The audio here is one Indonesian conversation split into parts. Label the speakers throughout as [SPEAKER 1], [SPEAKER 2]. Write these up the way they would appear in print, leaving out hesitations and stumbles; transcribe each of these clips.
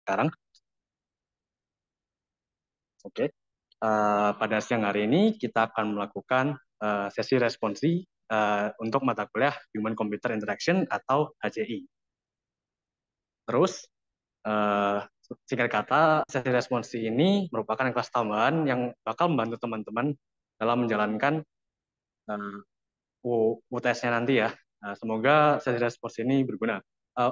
[SPEAKER 1] sekarang. Oke. Pada siang hari ini kita akan melakukan sesi responsi untuk mata kuliah Human Computer Interaction atau HCI. Terus, eh, singkat kata, sesi responsi ini merupakan kelas tambahan yang bakal membantu teman-teman dalam menjalankan UTS-nya nanti ya. Semoga sesi responsi ini berguna.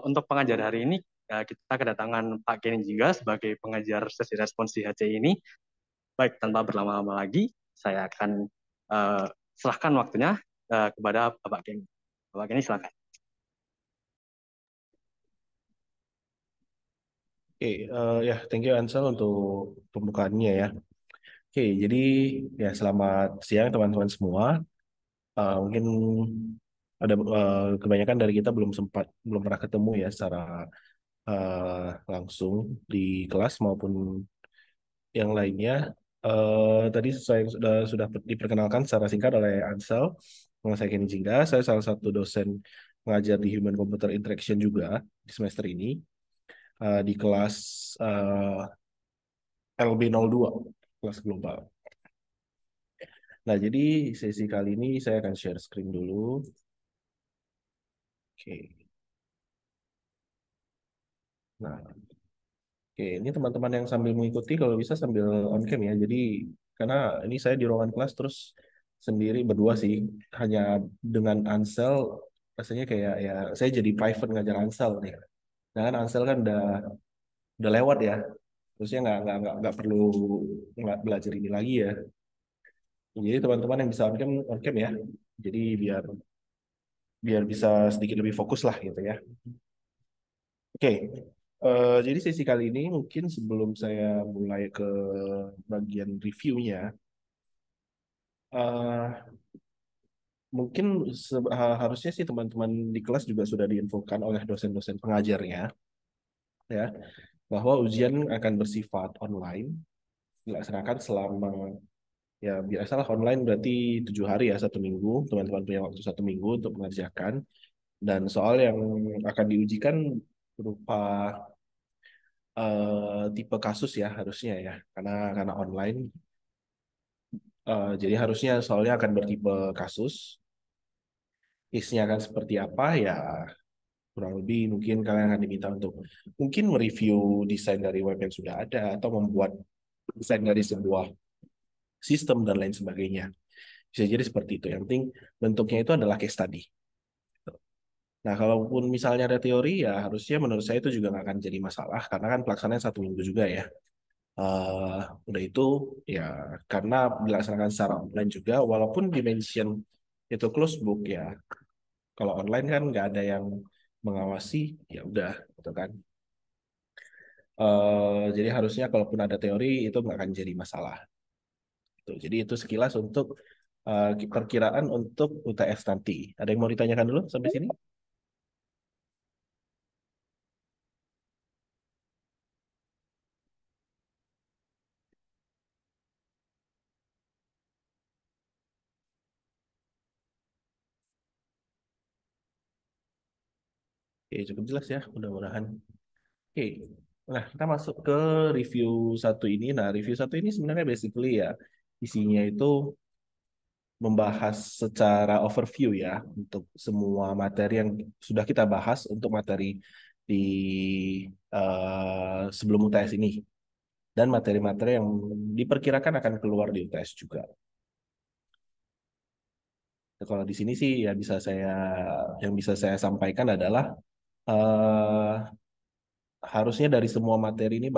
[SPEAKER 1] Untuk pengajar hari ini, kita kedatangan Pak Kenny juga sebagai pengajar sesi responsi HCI ini. Baik, tanpa berlama-lama lagi, saya akan uh, serahkan waktunya kepada Bapak Kenny. Bapak Kenny, silakan.
[SPEAKER 2] Oke, ya, thank you Ansel untuk pembukaannya ya. Oke, jadi ya selamat siang teman-teman semua. Mungkin ada kebanyakan dari kita belum pernah ketemu ya secara langsung di kelas maupun yang lainnya. Tadi saya sudah diperkenalkan secara singkat oleh Ansel. Nama saya Kenny Jingga, saya salah satu dosen mengajar di Human Computer Interaction juga di semester ini di kelas LB02, kelas global. Nah, jadi sesi kali ini saya akan share screen dulu. Oke. Nah, oke, ini teman-teman yang sambil mengikuti kalau bisa sambil on cam ya. Jadi karena ini saya di ruangan kelas terus sendiri berdua sih, hanya dengan Ansel rasanya kayak ya saya jadi private ngajar Ansel nih. Nah, kan Ansel kan udah lewat ya. Terusnya nggak perlu nggak belajar ini lagi ya. Jadi teman-teman yang bisa on cam ya. Jadi biar biar bisa sedikit lebih fokus lah gitu ya. Oke, jadi sesi kali ini mungkin sebelum saya mulai ke bagian reviewnya, eh, mungkin harusnya sih teman-teman di kelas juga sudah diinfokan oleh dosen-dosen pengajarnya, ya, bahwa ujian akan bersifat online, dilaksanakan selama ya biasalah online berarti 7 hari ya 1 minggu, teman-teman punya waktu 1 minggu untuk mengerjakan, dan soal yang akan diujikan berupa tipe kasus ya harusnya ya karena online jadi harusnya soalnya akan bertipe kasus isinya akan seperti apa ya kurang lebih mungkin kalian akan diminta untuk mungkin mereview desain dari web yang sudah ada atau membuat desain dari sebuah sistem dan lain sebagainya bisa jadi seperti itu yang penting bentuknya itu adalah case study. Nah, kalaupun misalnya ada teori ya harusnya menurut saya itu juga nggak akan jadi masalah karena kan pelaksanaan 1 minggu juga ya. Eh, udah itu ya karena dilaksanakan secara online juga walaupun dimension itu close book ya kalau online kan nggak ada yang mengawasi ya udah gitu kan. Jadi harusnya kalaupun ada teori itu nggak akan jadi masalah tuh. Jadi itu sekilas untuk perkiraan untuk UTS nanti. Ada yang mau ditanyakan dulu sampai sini? Oke, cukup jelas ya mudah-mudahan. Oke, nah kita masuk ke review satu ini. Nah, review satu ini sebenarnya basically ya isinya itu membahas secara overview ya untuk semua materi yang sudah kita bahas untuk materi di sebelum UTS ini dan materi-materi yang diperkirakan akan keluar di UTS juga. Nah, kalau di sini sih ya bisa saya sampaikan adalah eh, harusnya dari semua materi ini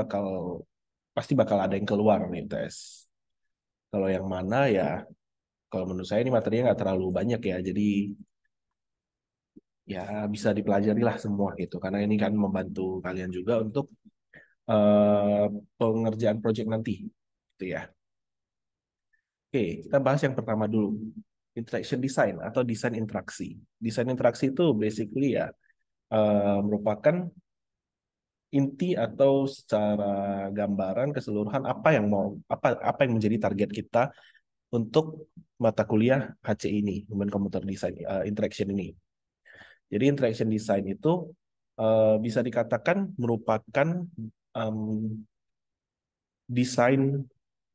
[SPEAKER 2] pasti bakal ada yang keluar nih UTS. Kalau yang mana ya kalau menurut saya ini materinya nggak terlalu banyak ya, jadi ya bisa dipelajari lah semua gitu karena ini kan membantu kalian juga untuk eh, pengerjaan project nanti gitu ya. Oke, kita bahas yang pertama dulu. Interaction design atau desain interaksi. Desain interaksi itu basically ya merupakan inti atau secara gambaran keseluruhan apa yang menjadi target kita untuk mata kuliah HC ini, Human Computer Design Interaction ini. Jadi interaction design itu bisa dikatakan merupakan um, desain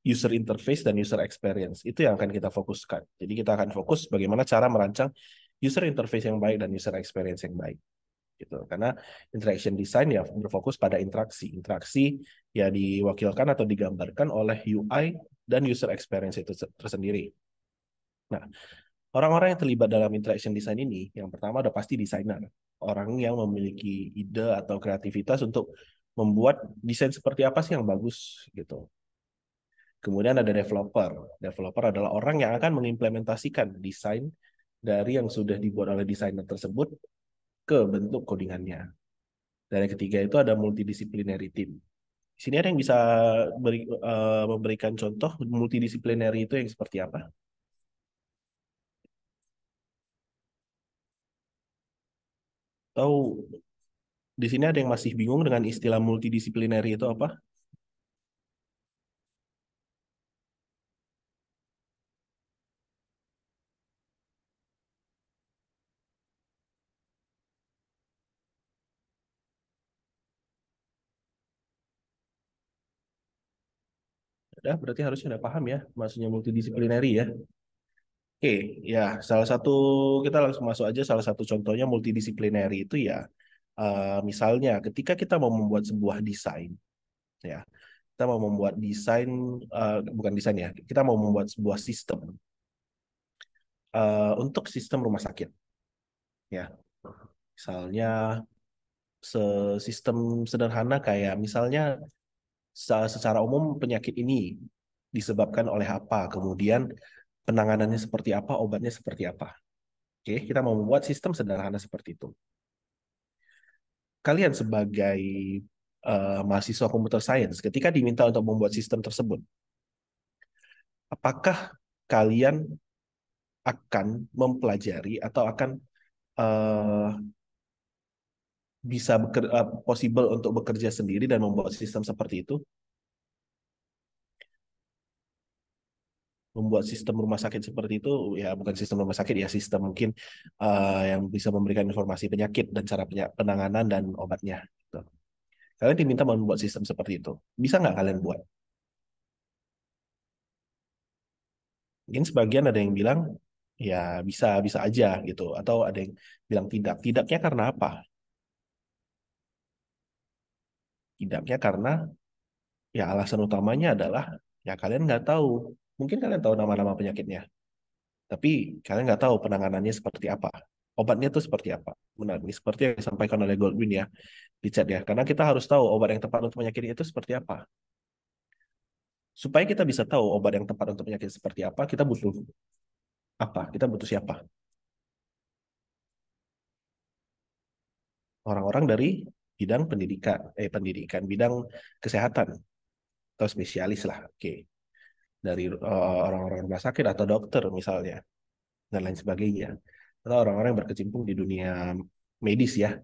[SPEAKER 2] user interface dan user experience. Itu yang akan kita fokuskan. Jadi kita akan fokus bagaimana cara merancang user interface yang baik dan user experience yang baik. Gitu. Karena interaction design ya berfokus pada interaksi. Interaksi ya diwakilkan atau digambarkan oleh UI dan user experience itu tersendiri. Nah, orang-orang yang terlibat dalam interaction design ini, yang pertama udah pasti desainer. Orang yang memiliki ide atau kreativitas untuk membuat desain seperti apa sih yang bagus gitu. Kemudian ada developer. Developer adalah orang yang akan mengimplementasikan desain dari yang sudah dibuat oleh desainer tersebut ke bentuk codingannya. Dan yang ketiga itu ada multidisciplinary team. Di sini ada yang bisa memberikan contoh multidisciplinary itu yang seperti apa? Tahu di sini ada yang masih bingung dengan istilah multidisciplinary itu apa? Udah, berarti harusnya udah paham ya, maksudnya multidisciplinary ya. Oke, ya salah satu kita langsung masuk aja salah satu contohnya multidisciplinary itu ya misalnya ketika kita mau membuat sebuah desain ya kita mau membuat desain bukan desain ya kita mau membuat sebuah sistem untuk sistem rumah sakit ya misalnya sistem sederhana kayak misalnya secara umum penyakit ini disebabkan oleh apa kemudian penanganannya seperti apa obatnya seperti apa. Oke, kita mau membuat sistem sederhana seperti itu. Kalian sebagai mahasiswa computer science, ketika diminta untuk membuat sistem tersebut, apakah kalian akan mempelajari atau akan uh, bisa possible untuk bekerja sendiri dan membuat sistem seperti itu? Membuat sistem rumah sakit seperti itu, ya bukan sistem rumah sakit, ya sistem mungkin yang bisa memberikan informasi penyakit dan cara penanganan dan obatnya. Gitu. Kalian diminta membuat sistem seperti itu. Bisa nggak kalian buat? Mungkin sebagian ada yang bilang ya bisa bisa aja gitu atau ada yang bilang tidak. Tidaknya karena apa? Tidaknya karena ya alasan utamanya adalah ya kalian nggak tahu. Mungkin kalian tahu nama-nama penyakitnya, tapi kalian nggak tahu penanganannya seperti apa. Obatnya itu seperti apa. Benar, ini seperti yang disampaikan oleh Goldwyn ya di chat ya. Karena kita harus tahu obat yang tepat untuk penyakit itu seperti apa. Supaya kita bisa tahu obat yang tepat untuk penyakit seperti apa, kita butuh apa? Kita butuh siapa? Orang-orang dari bidang pendidikan, bidang kesehatan atau spesialis lah, oke. Dari orang-orang rumah sakit atau dokter misalnya dan lain sebagainya, atau orang-orang yang berkecimpung di dunia medis ya,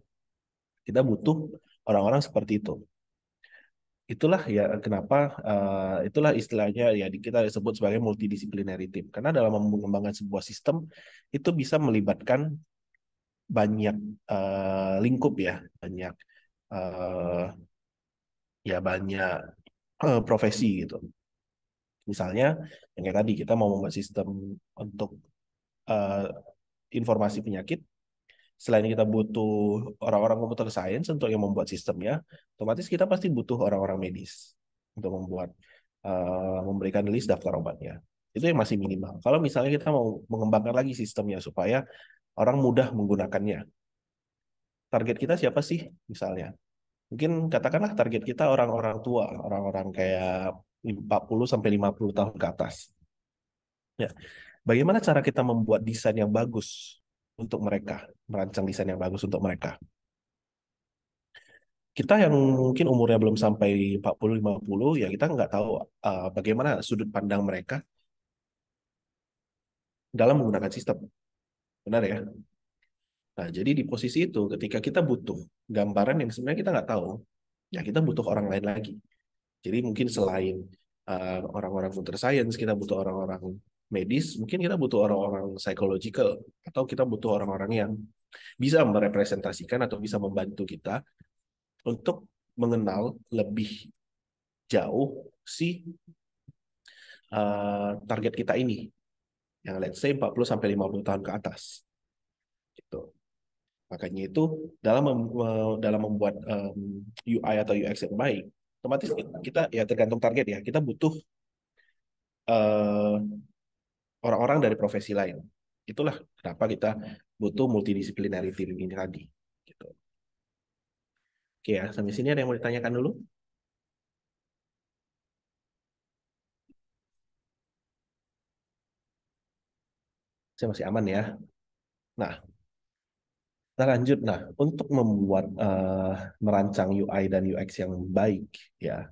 [SPEAKER 2] kita butuh orang-orang seperti itu. Itulah ya kenapa itulah istilahnya ya kita sebut sebagai multidisciplinary team karena dalam mengembangkan sebuah sistem itu bisa melibatkan banyak lingkup ya, banyak eh, ya banyak profesi gitu. Misalnya, yang kayak tadi kita mau membuat sistem untuk eh, informasi penyakit. Selain kita butuh orang-orang computer science untuk yang membuat sistemnya, otomatis kita pasti butuh orang-orang medis untuk memberikan list daftar obatnya. Itu yang masih minimal. Kalau misalnya kita mau mengembangkan lagi sistemnya supaya orang mudah menggunakannya. Target kita siapa sih misalnya? Mungkin katakanlah target kita orang-orang tua, orang-orang kayak 40 sampai 50 tahun ke atas. Ya. Bagaimana cara kita membuat desain yang bagus untuk mereka, merancang desain yang bagus untuk mereka? Kita yang mungkin umurnya belum sampai 40-50, ya kita nggak tahu bagaimana sudut pandang mereka dalam menggunakan sistem. Benar ya? Nah, jadi di posisi itu, ketika kita butuh gambaran yang sebenarnya kita nggak tahu, ya kita butuh orang lain lagi. Jadi mungkin selain orang-orang computer science, kita butuh orang-orang medis, mungkin kita butuh orang-orang psychological, atau kita butuh orang-orang yang bisa merepresentasikan atau bisa membantu kita untuk mengenal lebih jauh si target kita ini, yang let's say 40 sampai 50 tahun ke atas gitu. Makanya itu dalam membuat UI atau UX yang baik, otomatis kita ya tergantung target ya. Kita butuh eh, orang-orang dari profesi lain. Itulah kenapa kita butuh multidisciplinary team ini tadi. Gitu. Oke ya, sampai sini ada yang mau ditanyakan dulu? Saya masih aman ya. Nah, kita lanjut. Nah, untuk membuat merancang UI dan UX yang baik, ya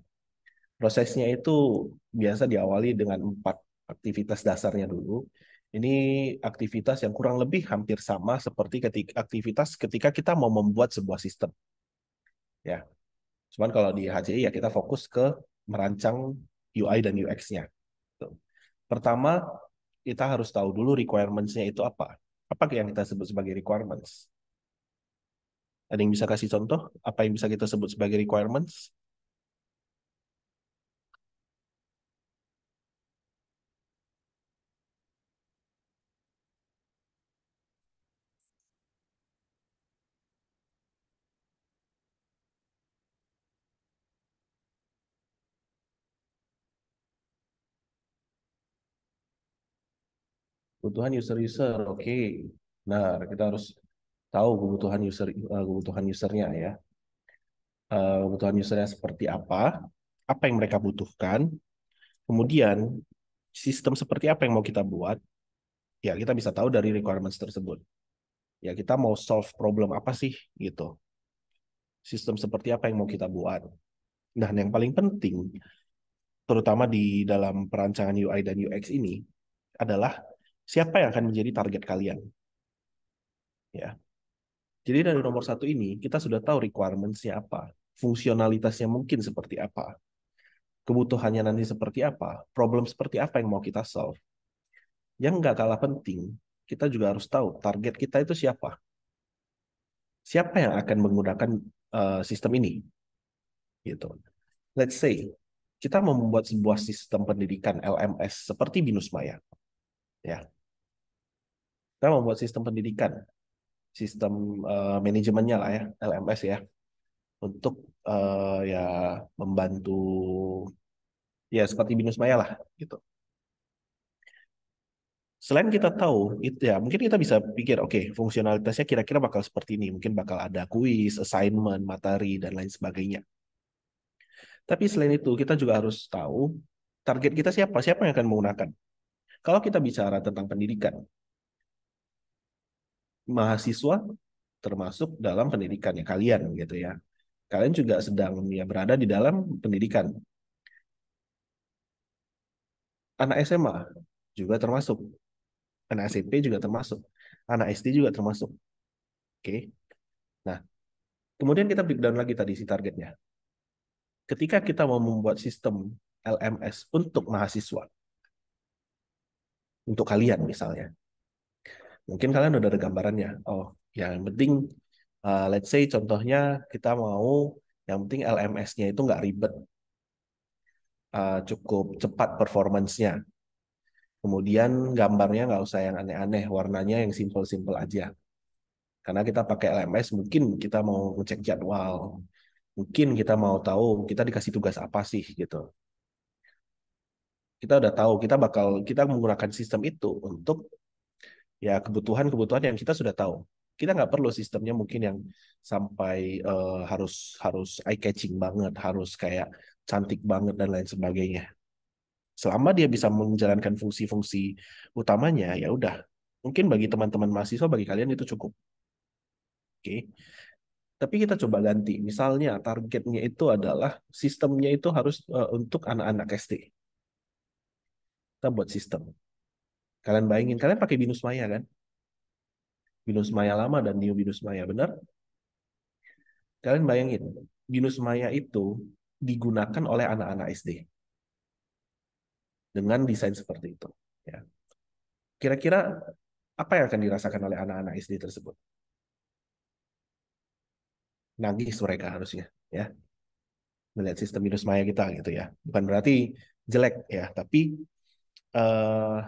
[SPEAKER 2] prosesnya itu biasa diawali dengan 4 aktivitas dasarnya dulu. Ini aktivitas yang kurang lebih hampir sama seperti aktivitas ketika kita mau membuat sebuah sistem. Ya, cuman kalau di HCI ya kita fokus ke merancang UI dan UX-nya. Pertama, kita harus tahu dulu requirements-nya itu apa. Apa yang kita sebut sebagai requirements? Ada yang bisa kasih contoh? Apa yang bisa kita sebut sebagai requirements? Kebutuhan user-user, oke. Nah, kita harus tahu kebutuhan usernya ya. Kebutuhan usernya seperti apa yang mereka butuhkan, kemudian sistem seperti apa yang mau kita buat, ya kita bisa tahu dari requirements tersebut. Ya kita mau solve problem apa sih gitu. Sistem seperti apa yang mau kita buat. Nah, yang paling penting, terutama di dalam perancangan UI dan UX ini, adalah siapa yang akan menjadi target kalian. Ya, jadi dari nomor satu ini, kita sudah tahu requirements-nya apa, fungsionalitasnya mungkin seperti apa, kebutuhannya nanti seperti apa, problem seperti apa yang mau kita solve. Yang nggak kalah penting, kita juga harus tahu target kita itu siapa. Siapa yang akan menggunakan sistem ini, gitu. Let's say, kita mau membuat sebuah sistem pendidikan LMS seperti Binus Maya. Ya, kita mau membuat sistem pendidikan, sistem manajemennya lah ya, LMS ya, untuk ya membantu ya seperti Binus Maya lah gitu. Selain kita tahu itu ya mungkin kita bisa pikir oke, fungsionalitasnya kira-kira bakal seperti ini, mungkin bakal ada kuis, assignment, materi dan lain sebagainya. Tapi selain itu kita juga harus tahu target kita siapa yang akan menggunakan. Kalau kita bicara tentang pendidikan, mahasiswa termasuk dalam pendidikannya kalian gitu ya. Kalian juga sedang ya berada di dalam pendidikan. Anak SMA juga termasuk, anak SMP juga termasuk, anak SD juga termasuk. Oke. Nah, kemudian kita breakdown lagi tadi si targetnya. Ketika kita mau membuat sistem LMS untuk mahasiswa, untuk kalian misalnya, mungkin kalian udah ada gambarannya. Oh, yang penting, let's say contohnya kita mau, yang penting LMS-nya itu nggak ribet, cukup cepat performance-nya. Kemudian gambarnya nggak usah yang aneh-aneh, warnanya yang simple-simple aja. Karena kita pakai LMS, mungkin kita mau ngecek jadwal, mungkin kita mau tahu kita dikasih tugas apa sih gitu. Kita udah tahu kita menggunakan sistem itu untuk ya kebutuhan-kebutuhan yang kita sudah tahu. Kita nggak perlu sistemnya mungkin yang sampai harus harus eye catching banget, harus kayak cantik banget dan lain sebagainya. Selama dia bisa menjalankan fungsi-fungsi utamanya, ya udah. Mungkin bagi teman-teman mahasiswa, bagi kalian itu cukup. Oke. Tapi kita coba ganti. Misalnya targetnya itu adalah sistemnya itu harus untuk anak-anak SD. Kita buat sistem. Kalian bayangin, kalian pakai Binus Maya kan? Binus Maya lama dan New Binus Maya, benar? Kalian bayangin, Binus Maya itu digunakan oleh anak-anak SD dengan desain seperti itu. Ya. Kira-kira apa yang akan dirasakan oleh anak-anak SD tersebut? Nangis mereka harusnya, ya. melihat sistem Binus Maya kita gitu ya. Bukan berarti jelek ya, tapi eh,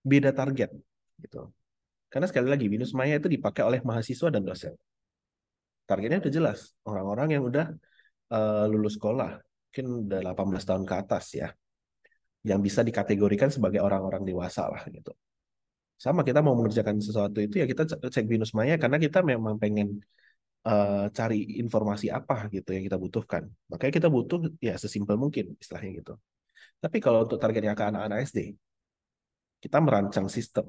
[SPEAKER 2] beda target gitu. Karena sekali lagi Binus Maya itu dipakai oleh mahasiswa dan dosen. Targetnya udah jelas, orang-orang yang udah lulus sekolah, mungkin udah 18 tahun ke atas ya, yang bisa dikategorikan sebagai orang-orang dewasa lah gitu. Sama kita mau mengerjakan sesuatu itu ya kita cek Binus Maya karena kita memang pengen cari informasi apa gitu yang kita butuhkan. Makanya kita butuh ya sesimpel mungkin istilahnya gitu. Tapi kalau untuk targetnya ke anak-anak SD, kita merancang sistem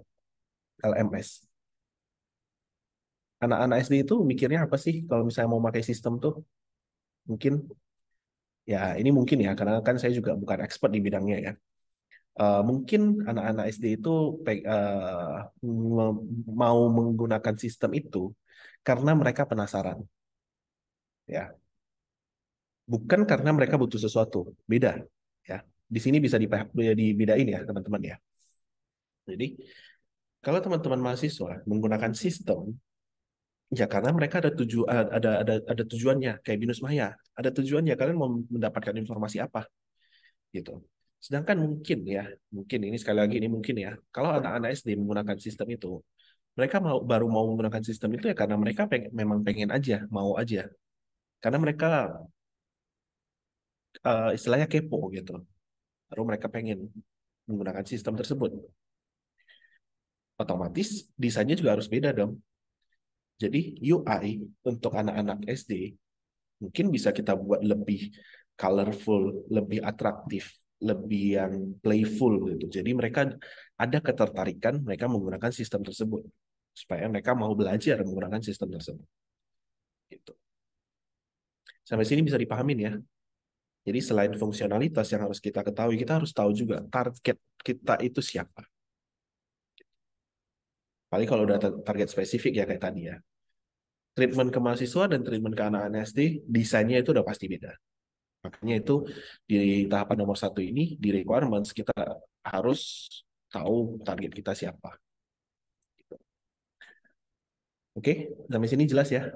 [SPEAKER 2] LMS. Anak-anak SD itu mikirnya apa sih kalau misalnya mau pakai sistem tuh? Mungkin ya ini mungkin ya karena kan saya juga bukan expert di bidangnya ya. Mungkin anak-anak SD itu mau menggunakan sistem itu karena mereka penasaran ya, bukan karena mereka butuh sesuatu. Beda ya. Di sini bisa dibedain ya teman-teman ya. Jadi kalau teman-teman mahasiswa menggunakan sistem ya karena mereka ada tujuannya kayak Binus Maya. Ada tujuannya kalian mau mendapatkan informasi apa gitu. Sedangkan mungkin ya, mungkin ini sekali lagi ini mungkin ya, kalau anak-anak SD menggunakan sistem itu, mereka baru mau menggunakan sistem itu ya karena mereka memang pengen aja, mau aja. Karena mereka istilahnya kepo gitu. Baru mereka pengen menggunakan sistem tersebut. Otomatis desainnya juga harus beda dong. Jadi UI untuk anak-anak SD mungkin bisa kita buat lebih colorful, lebih atraktif, lebih yang playful gitu. Jadi mereka ada ketertarikan mereka menggunakan sistem tersebut supaya mereka mau belajar menggunakan sistem tersebut. Gitu. Sampai sini bisa dipahamin ya. Jadi selain fungsionalitas yang harus kita ketahui, kita harus tahu juga target kita itu siapa. Paling kalau udah target spesifik ya kayak tadi ya. Treatment ke mahasiswa dan treatment ke anak-anak SD, desainnya itu udah pasti beda. Makanya itu di tahapan nomor satu ini, di requirements, kita harus tahu target kita siapa. Oke, sampai sini jelas ya?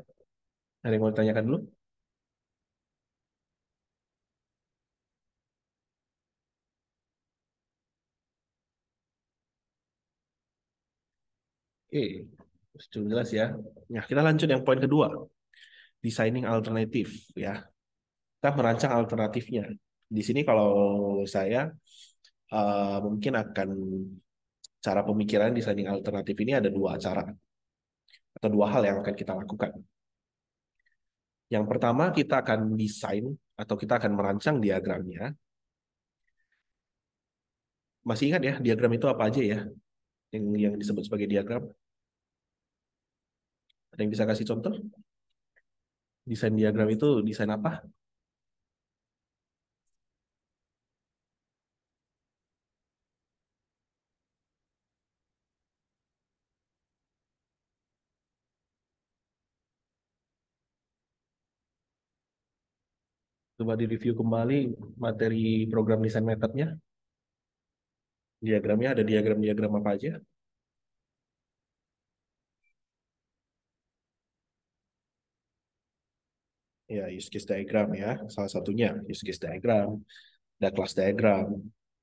[SPEAKER 2] Ada yang mau ditanyakan dulu? Oke, sudah jelas ya. Nah, kita lanjut yang poin kedua. Designing alternatif ya. Kita merancang alternatifnya. Di sini kalau saya mungkin akan cara pemikiran designing alternatif ini ada dua cara atau dua hal yang akan kita lakukan. Yang pertama kita akan desain atau kita akan merancang diagramnya. Masih ingat ya diagram itu apa aja ya? Yang disebut sebagai diagram. Ada yang bisa kasih contoh? Desain diagram itu desain apa? Coba direview kembali materi program desain metodnya. Diagramnya ada diagram-diagram apa aja? Ya, use case diagram ya. Salah satunya use case diagram, ada class diagram,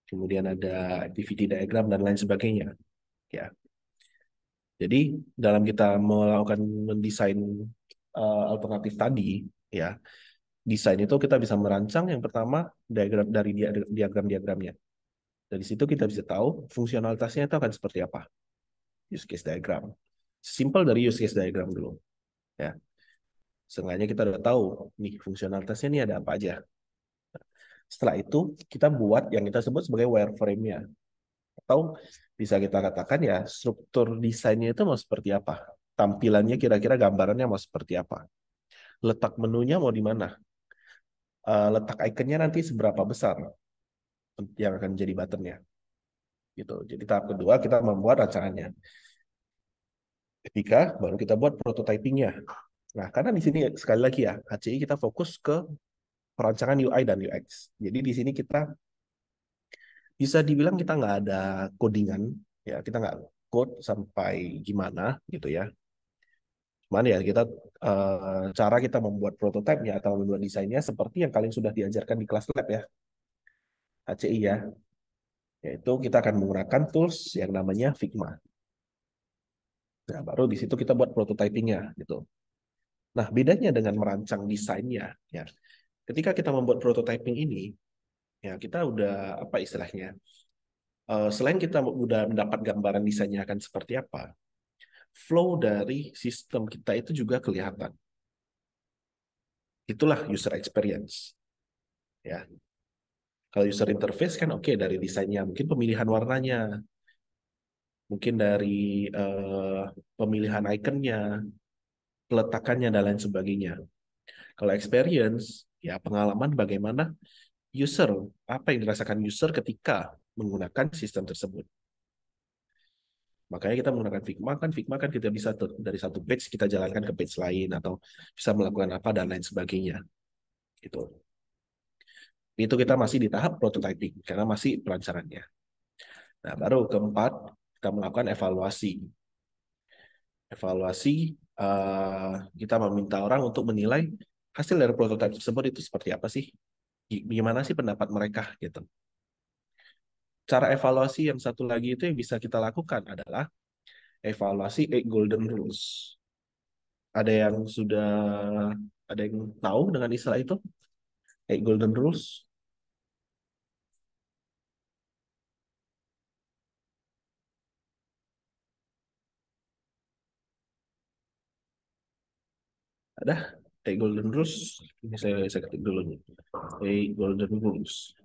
[SPEAKER 2] kemudian ada activity diagram dan lain sebagainya. Ya. Jadi dalam kita melakukan mendesain alternatif tadi, ya, desain itu kita bisa merancang yang pertama diagram dari diagram-diagramnya. Dari situ kita bisa tahu fungsionalitasnya itu akan seperti apa. Use case diagram. Simpel dari use case diagram dulu. Ya, seenggaknya kita udah tahu nih fungsionalitasnya ini ada apa aja. Setelah itu kita buat yang kita sebut sebagai wireframe-nya. Atau bisa kita katakan ya struktur desainnya itu mau seperti apa. Tampilannya kira-kira gambarannya mau seperti apa. Letak menunya mau di mana. Letak ikonnya nanti seberapa besar yang akan jadi buttonnya. Gitu. Jadi tahap kedua kita membuat rancangannya. Ketika baru kita buat prototypingnya. Nah, karena di sini sekali lagi ya, HCI kita fokus ke perancangan UI dan UX. Jadi di sini kita bisa dibilang kita nggak ada codingan, ya kita nggak code sampai gimana gitu ya. Cuman ya cara kita membuat prototipenya atau membuat desainnya seperti yang kalian sudah diajarkan di kelas lab ya, HCI ya, yaitu kita akan menggunakan tools yang namanya Figma. Nah, baru di situ kita buat prototypingnya gitu. Nah, bedanya dengan merancang desainnya, ya, ketika kita membuat prototyping ini, ya kita udah apa istilahnya? Selain kita udah mendapat gambaran desainnya akan seperti apa, flow dari sistem kita itu juga kelihatan. Itulah user experience. Ya, kalau user interface kan oke dari desainnya, mungkin pemilihan warnanya, mungkin dari eh, pemilihan ikonnya, peletakannya dan lain sebagainya. Kalau experience, ya pengalaman bagaimana user, apa yang dirasakan user ketika menggunakan sistem tersebut. Makanya kita menggunakan Figma kan kita bisa dari satu page kita jalankan ke page lain atau bisa melakukan apa dan lain sebagainya. Gitu. Itu kita masih di tahap prototyping karena masih perancangannya. Nah, baru keempat kita melakukan evaluasi. Evaluasi kita meminta orang untuk menilai hasil dari prototipe tersebut itu seperti apa sih? Gimana sih pendapat mereka gitu. Cara evaluasi yang satu lagi itu yang bisa kita lakukan adalah evaluasi eight golden rules. Ada yang sudah ada yang tahu dengan istilah itu? Eight golden rules? Ada eight golden rules? Ini saya ketik dulu nih. Eight golden rules.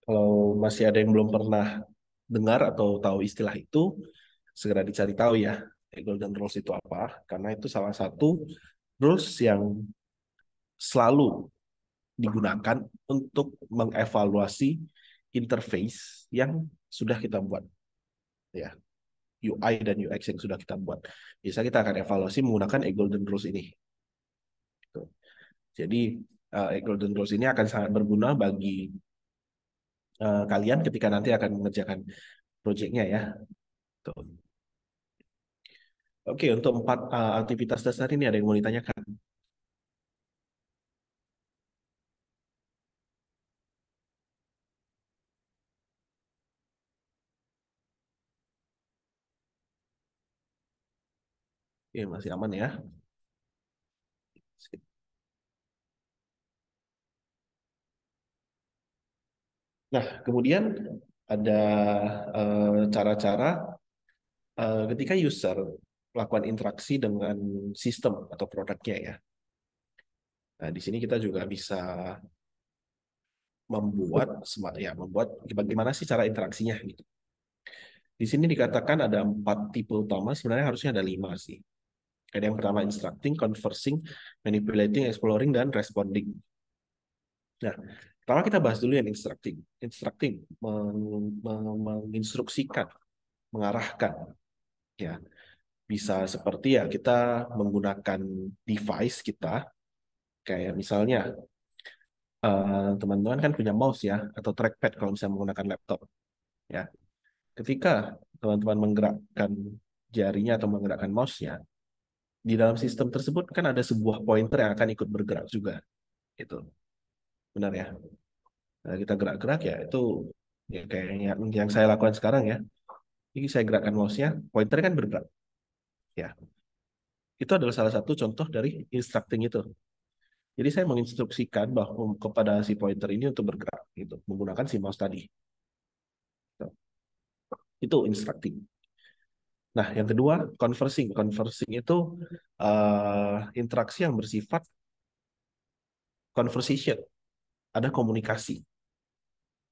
[SPEAKER 2] Kalau masih ada yang belum pernah dengar atau tahu istilah itu, segera dicari tahu ya. Golden Rules itu apa? Karena itu salah satu rules yang selalu digunakan untuk mengevaluasi interface yang sudah kita buat. Ya, UI dan UX yang sudah kita buat. Bisa kita akan evaluasi menggunakan Golden Rules ini. Gitu. Jadi, Golden Rules ini akan sangat berguna bagi kalian ketika nanti akan mengerjakan proyeknya ya. Tuh. Oke, untuk 4 aktivitas dasar ini ada yang mau ditanyakan? Oke, masih aman ya. Nah, kemudian ada cara-cara ketika user melakukan interaksi dengan sistem atau produknya ya. Nah, di sini kita juga bisa membuat bagaimana sih cara interaksinya gitu. Di sini dikatakan ada 4 tipe utama, sebenarnya harusnya ada 5 sih. Ada yang pertama instructing, conversing, manipulating, exploring, dan responding. Nah, pertama kita bahas dulu yang instructing. Instructing menginstruksikan, mengarahkan, ya. Bisa seperti ya kita menggunakan device kita, kayak misalnya teman-teman kan punya mouse ya, atau trackpad kalau misalnya menggunakan laptop, ya. Ketika teman-teman menggerakkan jarinya atau menggerakkan mouse-nya, di dalam sistem tersebut kan ada sebuah pointer yang akan ikut bergerak juga, itu benar ya. Nah, kita gerak-gerak ya itu ya kayak yang saya lakukan sekarang ya. Ini saya gerakkan mouse-nya, pointer kan bergerak. Ya, itu adalah salah satu contoh dari instructing itu. Jadi saya menginstruksikan bahwa kepada si pointer ini untuk bergerak gitu, menggunakan si mouse tadi. Itu instructing. Nah, yang kedua conversing. Conversing itu interaksi yang bersifat conversation, ada komunikasi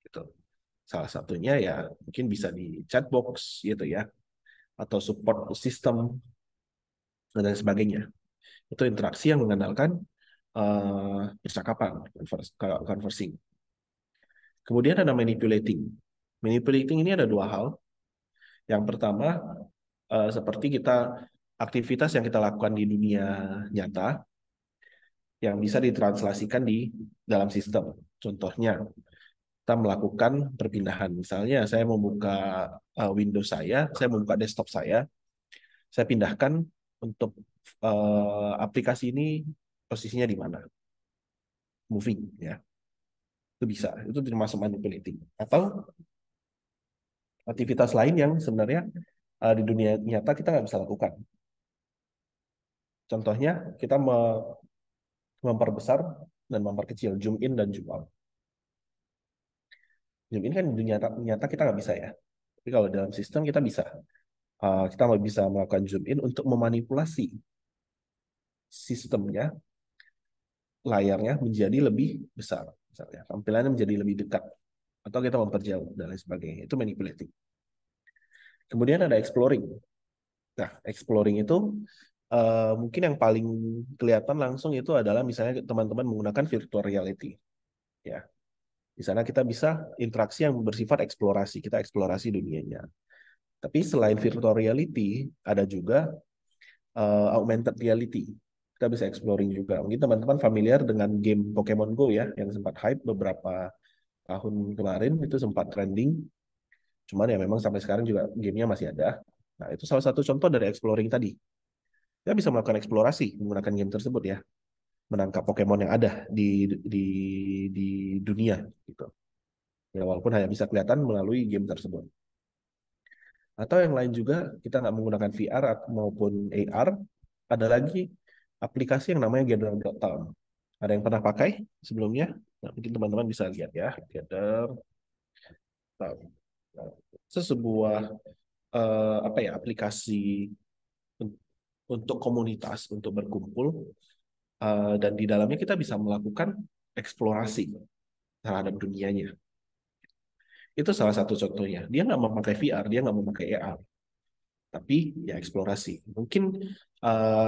[SPEAKER 2] gitu. Salah satunya ya mungkin bisa di chatbox gitu ya, atau support system dan lain sebagainya. Itu interaksi yang mengandalkan percakapan, conversing. Kemudian ada manipulating. Manipulating ini ada 2 hal. Yang pertama, seperti aktivitas yang kita lakukan di dunia nyata yang bisa ditranslasikan di dalam sistem. Contohnya, kita melakukan perpindahan. Misalnya saya membuka Windows saya membuka desktop saya pindahkan untuk aplikasi ini posisinya di mana, moving ya, itu bisa, itu termasuk manipulating. Atau aktivitas lain yang sebenarnya di dunia nyata kita nggak bisa lakukan. Contohnya kita memperbesar dan memperkecil, zoom in dan zoom out. Zoom in kan di dunia nyata kita nggak bisa ya, tapi kalau dalam sistem kita bisa. Kita bisa melakukan zoom in untuk memanipulasi sistemnya, layarnya menjadi lebih besar, misalnya tampilannya menjadi lebih dekat, atau kita memperjauh dan lain sebagainya. Itu manipulating. Kemudian ada exploring. Nah, exploring itu mungkin yang paling kelihatan langsung itu adalah misalnya teman-teman menggunakan virtual reality. Ya, di sana kita bisa interaksi yang bersifat eksplorasi. Kita eksplorasi dunianya. Tapi selain virtual reality, ada juga augmented reality. Kita bisa exploring juga. Mungkin teman-teman familiar dengan game Pokemon Go ya, yang sempat hype beberapa tahun kemarin, itu sempat trending. Cuman ya memang sampai sekarang juga gamenya masih ada. Nah, itu salah satu contoh dari exploring tadi. Kita bisa melakukan eksplorasi menggunakan game tersebut ya, menangkap Pokemon yang ada di dunia gitu. Ya, walaupun hanya bisa kelihatan melalui game tersebut. Atau yang lain juga, kita nggak menggunakan VR maupun AR, ada lagi aplikasi yang namanya Gather.town. Ada yang pernah pakai sebelumnya? Nah, mungkin teman-teman bisa lihat ya, Gather.town. Nah, itu sebuah apa ya, aplikasi untuk komunitas, untuk berkumpul, dan di dalamnya kita bisa melakukan eksplorasi terhadap dunianya. Itu salah satu contohnya. Dia nggak memakai VR, dia nggak memakai AR, tapi ya eksplorasi. Mungkin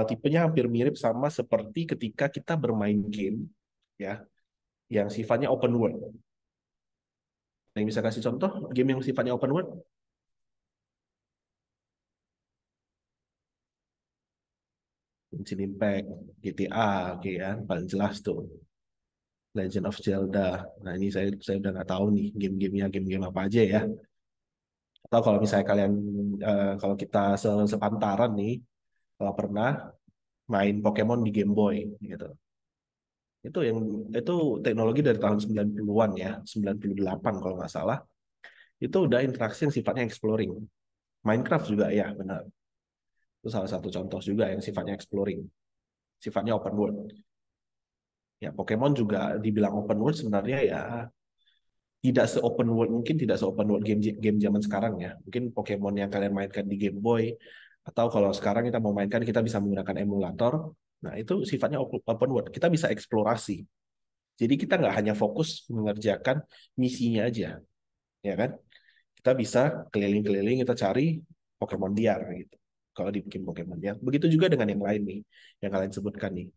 [SPEAKER 2] tipenya hampir mirip sama seperti ketika kita bermain game ya, yang sifatnya open world. Yang bisa kasih contoh game yang sifatnya open world? Genshin Impact, GTA, oke ya, paling jelas tuh. Legend of Zelda. Nah ini saya udah nggak tahu nih game-gamenya game-game apa aja ya. Atau kalau misalnya kalian kalau kita sepantaran nih, kalau pernah main Pokemon di Game Boy gitu. Itu teknologi dari tahun 90-an ya, 98 kalau nggak salah. Itu udah interaksi yang sifatnya exploring. Minecraft juga ya, benar. Itu salah satu contoh juga yang sifatnya exploring, sifatnya open world. Ya, Pokemon juga dibilang open world sebenarnya ya tidak se-open world, mungkin tidak se-open world game zaman sekarang ya. Mungkin Pokemon yang kalian mainkan di Game Boy, atau kalau sekarang kita mau mainkan kita bisa menggunakan emulator. Nah, itu sifatnya open world. Kita bisa eksplorasi. Jadi kita nggak hanya fokus mengerjakan misinya aja, ya kan? Kita bisa keliling-keliling, kita cari Pokemon liar gitu. Kalau dibikin Pokemon ya. Begitu juga dengan yang lain nih, yang kalian sebutkan nih.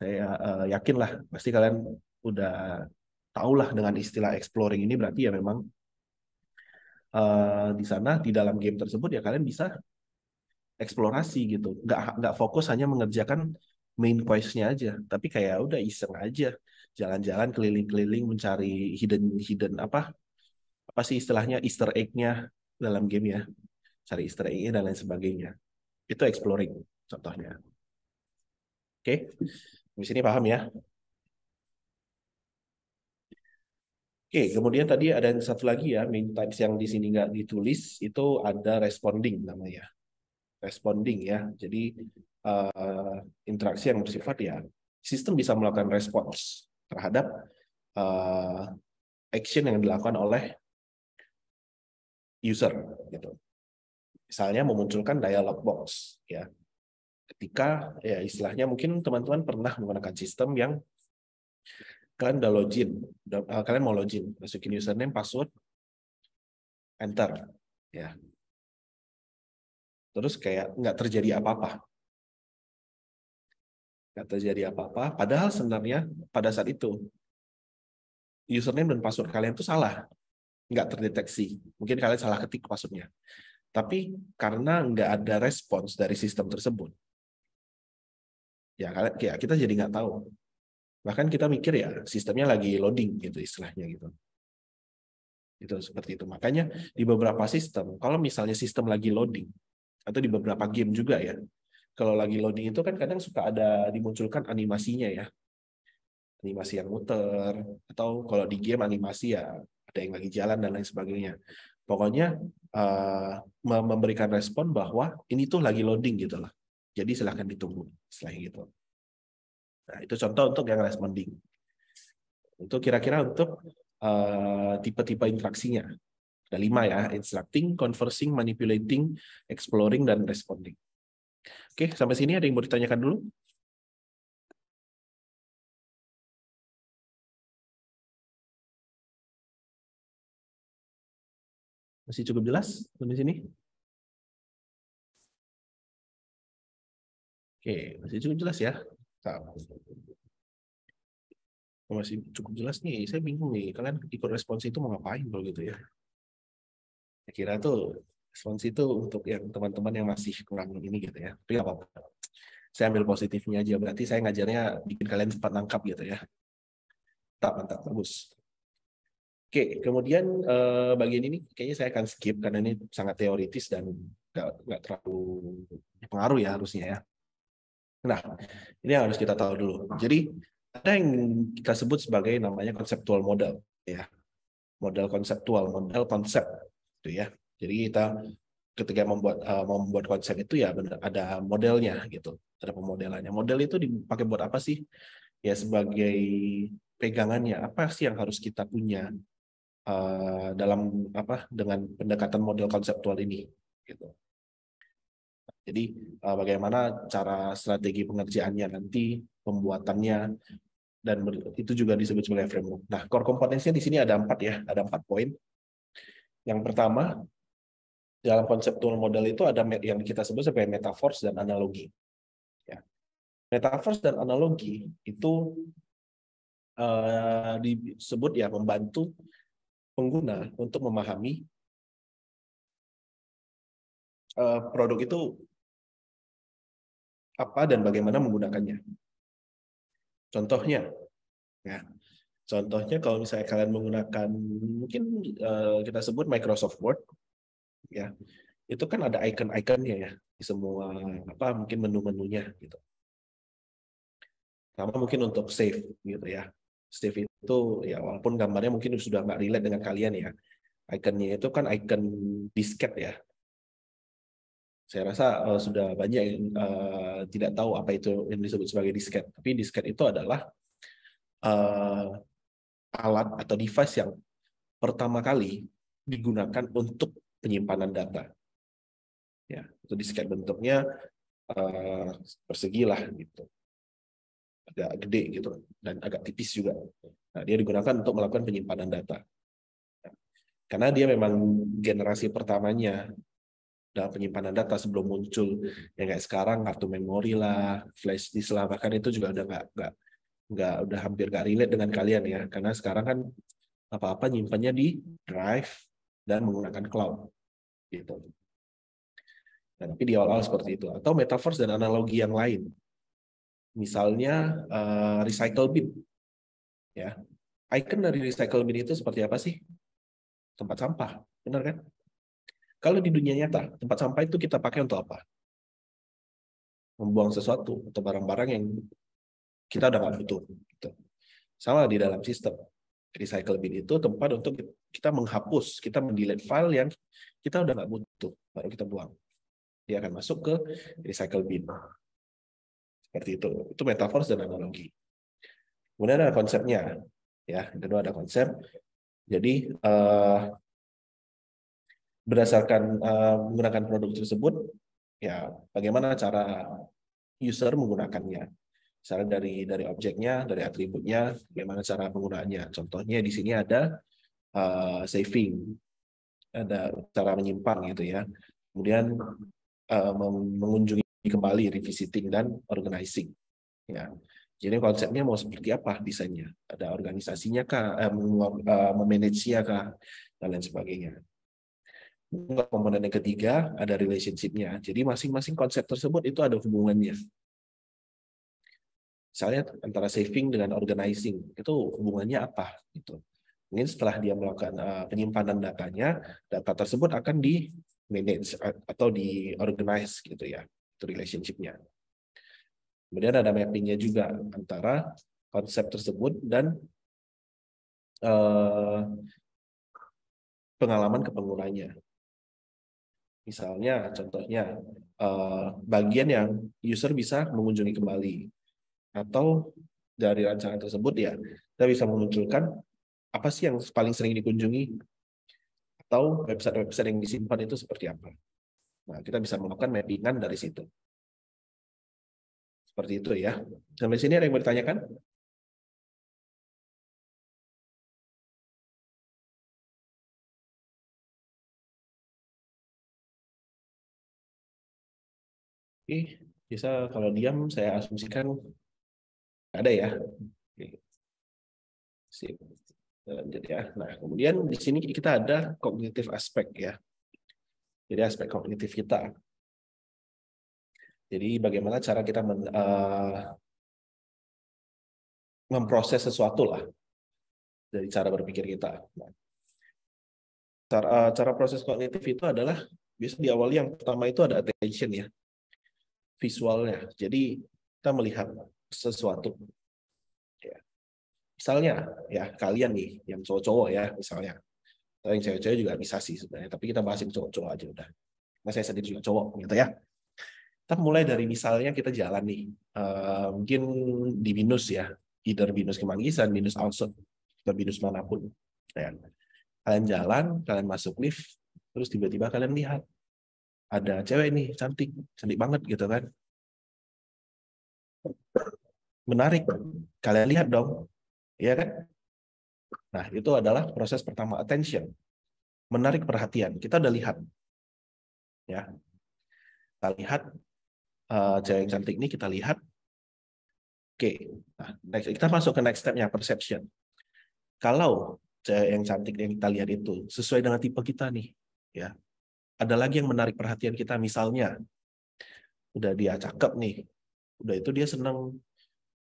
[SPEAKER 2] Saya yakin lah, pasti kalian udah tahu lah dengan istilah exploring ini berarti ya memang di sana di dalam game tersebut ya kalian bisa eksplorasi gitu. Nggak fokus hanya mengerjakan main quest-nya aja, tapi kayak udah iseng aja jalan-jalan keliling-keliling mencari hidden hidden apa sih istilahnya Easter egg-nya dalam game ya, cari Easter egg-nya dan lain sebagainya. Itu exploring contohnya. Oke, di sini paham ya? Oke, kemudian tadi ada yang satu lagi ya, main types yang di sini nggak ditulis itu ada responding namanya. Responding ya. Jadi uh, interaksi yang bersifat ya sistem bisa melakukan respons terhadap uh, action yang dilakukan oleh user gitu. Misalnya memunculkan dialog box ya. Ketika ya istilahnya mungkin teman-teman pernah menggunakan sistem yang kalian udah login, kalian mau login, masukin username, password, enter ya. Terus kayak nggak terjadi apa-apa. Nggak terjadi apa-apa. Padahal sebenarnya pada saat itu username dan password kalian itu salah, nggak terdeteksi. Mungkin kalian salah ketik passwordnya. Tapi karena nggak ada respons dari sistem tersebut, ya kita jadi nggak tahu. Bahkan kita mikir ya sistemnya lagi loading gitu istilahnya gitu. Itu seperti itu. Makanya di beberapa sistem, kalau misalnya sistem lagi loading, atau di beberapa game juga ya, kalau lagi loading itu kan kadang suka ada dimunculkan animasinya ya, animasi yang muter, atau kalau di game animasi ya ada yang lagi jalan dan lain sebagainya. Pokoknya memberikan respon bahwa ini tuh lagi loading gitu lah. Jadi silahkan ditunggu setelah gitu. Nah, itu contoh untuk yang responding. Itu kira-kira untuk tipe-tipe interaksinya. Ada 5 ya, instructing, conversing, manipulating, exploring, dan responding. Oke, sampai sini ada yang mau ditanyakan dulu? Masih cukup jelas sampai sini? Oke, masih cukup jelas ya. Masih cukup jelas nih, saya bingung nih, kalian ikut respons itu mau ngapain kalau gitu ya? Saya kira tuh respons itu untuk yang teman-teman yang masih kurang ini gitu ya. Tapi nggak apa-apa. Saya ambil positifnya aja, berarti saya ngajarnya bikin kalian cepat nangkap gitu ya. Mantap, mantap, bagus. Oke, kemudian bagian ini kayaknya saya akan skip karena ini sangat teoritis dan nggak terlalu pengaruh ya harusnya ya. Nah, ini yang harus kita tahu dulu. Jadi ada yang kita sebut sebagai namanya konseptual model ya. Model konseptual, model konsep gitu ya. Jadi kita ketika membuat konsep itu ya benar ada modelnya gitu, ada pemodelannya. Model itu dipakai buat apa sih? Ya sebagai pegangannya apa sih yang harus kita punya dalam apa dengan pendekatan model konseptual ini gitu. Jadi bagaimana cara strategi pengerjaannya nanti, pembuatannya, dan itu juga disebut sebagai framework. Nah, core kompetensinya di sini ada 4 ya, ada 4 poin. Yang pertama, dalam konseptual model itu ada yang kita sebut sebagai metaphors dan analogi. Ya. Metaphors dan analogi itu disebut ya membantu pengguna untuk memahami produk itu apa dan bagaimana menggunakannya. Contohnya, ya, contohnya kalau misalnya kalian menggunakan mungkin kita sebut Microsoft Word, ya, itu kan ada icon-iconnya ya di semua apa mungkin menu-menunya gitu. Sama mungkin untuk save gitu ya. Save itu ya walaupun gambarnya mungkin sudah nggak relate dengan kalian ya. Iconnya itu kan icon disket ya. Saya rasa sudah banyak yang tidak tahu apa itu yang disebut sebagai disket. Tapi disket itu adalah alat atau device yang pertama kali digunakan untuk penyimpanan data. Ya, itu disket bentuknya persegi lah gitu, agak gede gitu dan agak tipis juga. Nah, dia digunakan untuk melakukan penyimpanan data. Karena dia memang generasi pertamanya dalam penyimpanan data sebelum muncul yang kayak sekarang kartu memori lah, flash disk lah, bahkan itu juga udah nggak udah hampir nggak relate dengan kalian ya, karena sekarang kan apa-apa nyimpannya di drive dan menggunakan cloud gitu. Nah, tapi di awal-awal seperti itu. Atau metaverse dan analogi yang lain. Misalnya recycle bin. Ya. Icon dari recycle bin itu seperti apa sih? Tempat sampah, benar kan? Kalau di dunia nyata, tempat sampah itu kita pakai untuk apa? Membuang sesuatu atau barang-barang yang kita udah nggak butuh. Gitu. Sama di dalam sistem. Recycle bin itu tempat untuk kita menghapus, kita mendelete file yang kita udah nggak butuh, baru kita buang. Dia akan masuk ke recycle bin. Seperti itu. Itu metaphor dan analogi. Kemudian ada konsepnya. Ya, kedua ada konsep. Jadi berdasarkan menggunakan produk tersebut, ya bagaimana cara user menggunakannya. Misalnya dari objeknya, dari atributnya, bagaimana cara penggunaannya. Contohnya di sini ada saving, ada cara menyimpan gitu ya. Kemudian mengunjungi kembali, revisiting dan organizing. Ya. Jadi konsepnya mau seperti apa desainnya? Ada organisasinya kah, memanage-nya kah, dan lain sebagainya. Komponen yang ketiga ada relationship-nya. Jadi masing-masing konsep tersebut itu ada hubungannya. Misalnya antara saving dengan organizing itu hubungannya apa? Gitu. Ini setelah dia melakukan penyimpanan datanya, data tersebut akan di manage atau di organize gitu ya, itu relationship-nya. Kemudian ada mapping-nya juga antara konsep tersebut dan pengalaman ke penggunanya. Misalnya, contohnya bagian yang user bisa mengunjungi kembali, atau dari rancangan tersebut ya kita bisa memunculkan apa sih yang paling sering dikunjungi, atau website-website yang disimpan itu seperti apa. Nah, kita bisa melakukan mappingan dari situ. Seperti itu ya. Sampai sini ada yang mau ditanyakan? Oke, bisa kalau diam saya asumsikan nggak ada ya. Oke, sip. Lanjut ya. Nah, kemudian di sini kita ada kognitif aspek ya. Jadi aspek kognitif kita. Jadi bagaimana cara kita memproses sesuatu lah dari cara berpikir kita. Nah, cara proses kognitif itu adalah biasa diawali yang pertama itu ada attention ya, visualnya. Jadi kita melihat sesuatu. Ya. Misalnya ya kalian nih yang cowok-cowok ya misalnya, atau yang cewek-cewek juga bisa sih sebenarnya. Tapi kita bahas yang cowok-cowok aja udah. Nah, saya sendiri juga cowok gitu ya. Kita mulai dari misalnya kita jalan nih, mungkin di BINUS ya, either BINUS Kemanggisan, BINUS Alsut, atau BINUS manapun. Ya. Kalian jalan, kalian masuk lift, terus tiba-tiba kalian lihat ada cewek nih cantik, cantik banget gitu kan, menarik, kalian lihat dong, ya kan? Nah itu adalah proses pertama, attention, menarik perhatian. Kita udah lihat, ya, kita lihat cewek yang cantik ini kita lihat. Oke, nah, kita masuk ke next stepnya, perception. Kalau cewek yang cantik yang kita lihat itu sesuai dengan tipe kita nih, ya, ada lagi yang menarik perhatian kita, misalnya udah dia cakep nih, udah itu dia seneng.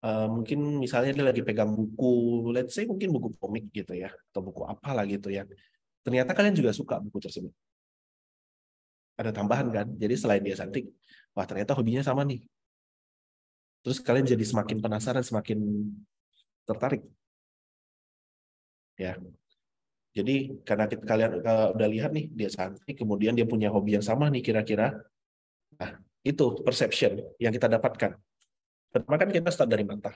[SPEAKER 2] Mungkin misalnya dia lagi pegang buku, let's say mungkin buku komik gitu ya, atau buku apalah gitu ya. Ternyata kalian juga suka buku tersebut. Ada tambahan kan? Jadi selain dia cantik, wah ternyata hobinya sama nih. Terus kalian jadi semakin penasaran, semakin tertarik. Ya. Jadi karena kalian udah lihat nih dia cantik, kemudian dia punya hobi yang sama nih kira-kira. Nah, itu perception yang kita dapatkan. Pertama kan kita start dari mata.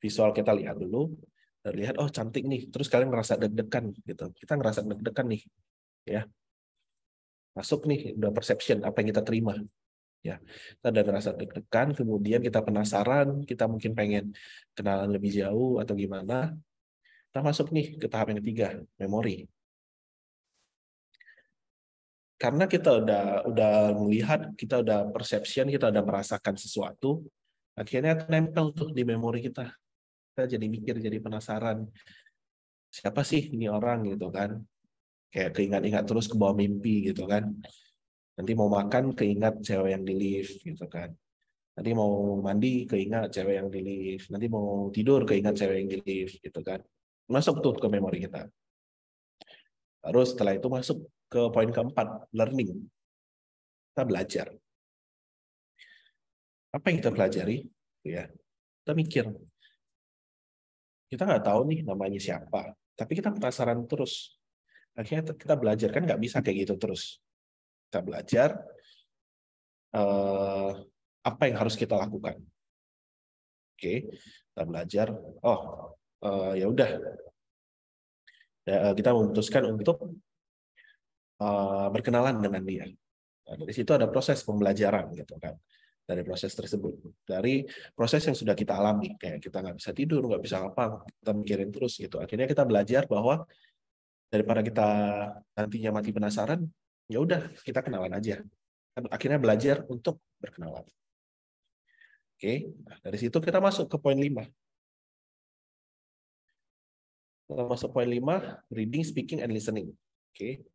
[SPEAKER 2] Visual kita lihat dulu, lihat oh cantik nih, terus kalian ngerasa deg-degan gitu. Kita ngerasa deg-degan nih, ya. Masuk nih udah perception apa yang kita terima. Ya, kita udah ngerasa deg-degan, kemudian kita penasaran, kita mungkin pengen kenalan lebih jauh atau gimana. Kita masuk nih ke tahap yang ketiga, memori. Karena kita udah melihat, kita udah perception, kita udah merasakan sesuatu, akhirnya nempel tuh di memori kita. Kita jadi mikir, jadi penasaran. Siapa sih ini orang gitu kan? Kayak keingat-ingat terus ke bawah mimpi gitu kan. Nanti mau makan keingat cewek yang di lift gitu kan. Nanti mau mandi keingat cewek yang di lift. Nanti mau tidur keingat cewek yang di lift gitu kan. Masuk tuh ke memori kita. Terus setelah itu masuk ke poin keempat, learning. Kita belajar. Apa yang kita pelajari? Ya, kita mikir. Kita nggak tahu nih namanya siapa. Tapi kita penasaran terus. Akhirnya kita belajar. Kan nggak bisa kayak gitu terus. Kita belajar apa yang harus kita lakukan. Oke, kita belajar. Oh, ya udah. Kita memutuskan untuk berkenalan dengan dia. Nah, dari situ ada proses pembelajaran gitu kan. Dari proses tersebut, dari proses yang sudah kita alami, kayak kita nggak bisa tidur, nggak bisa apa, kita mikirin terus gitu. Akhirnya kita belajar bahwa daripada kita nantinya mati penasaran, ya udah kita kenalan aja. Akhirnya belajar untuk berkenalan. Oke, nah, dari situ kita masuk ke poin 5. Kita masuk poin 5, reading, speaking, and listening. Oke,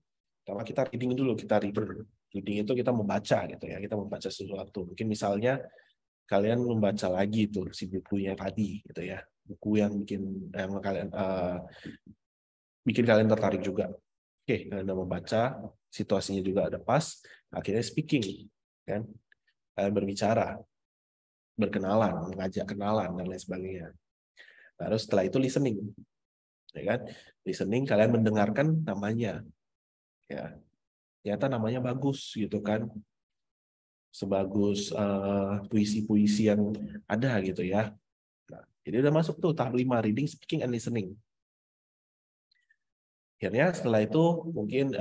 [SPEAKER 2] pertama kita reading dulu, kita reading. Reading itu kita membaca gitu ya, kita membaca sesuatu. Mungkin misalnya kalian membaca lagi tuh si bukunya tadi gitu ya, buku yang bikin yang kalian bikin kalian tertarik juga. Oke, kalian udah membaca, situasinya juga ada pas, akhirnya speaking, kan? Kalian berbicara, berkenalan, mengajak kenalan dan lain sebagainya. Lalu setelah itu listening, ya kan? Listening, kalian mendengarkan namanya, ya. Ternyata namanya bagus gitu kan, sebagus puisi-puisi yang ada gitu ya. Nah, jadi udah masuk tuh tahap 5, reading, speaking, and listening. Akhirnya setelah itu mungkin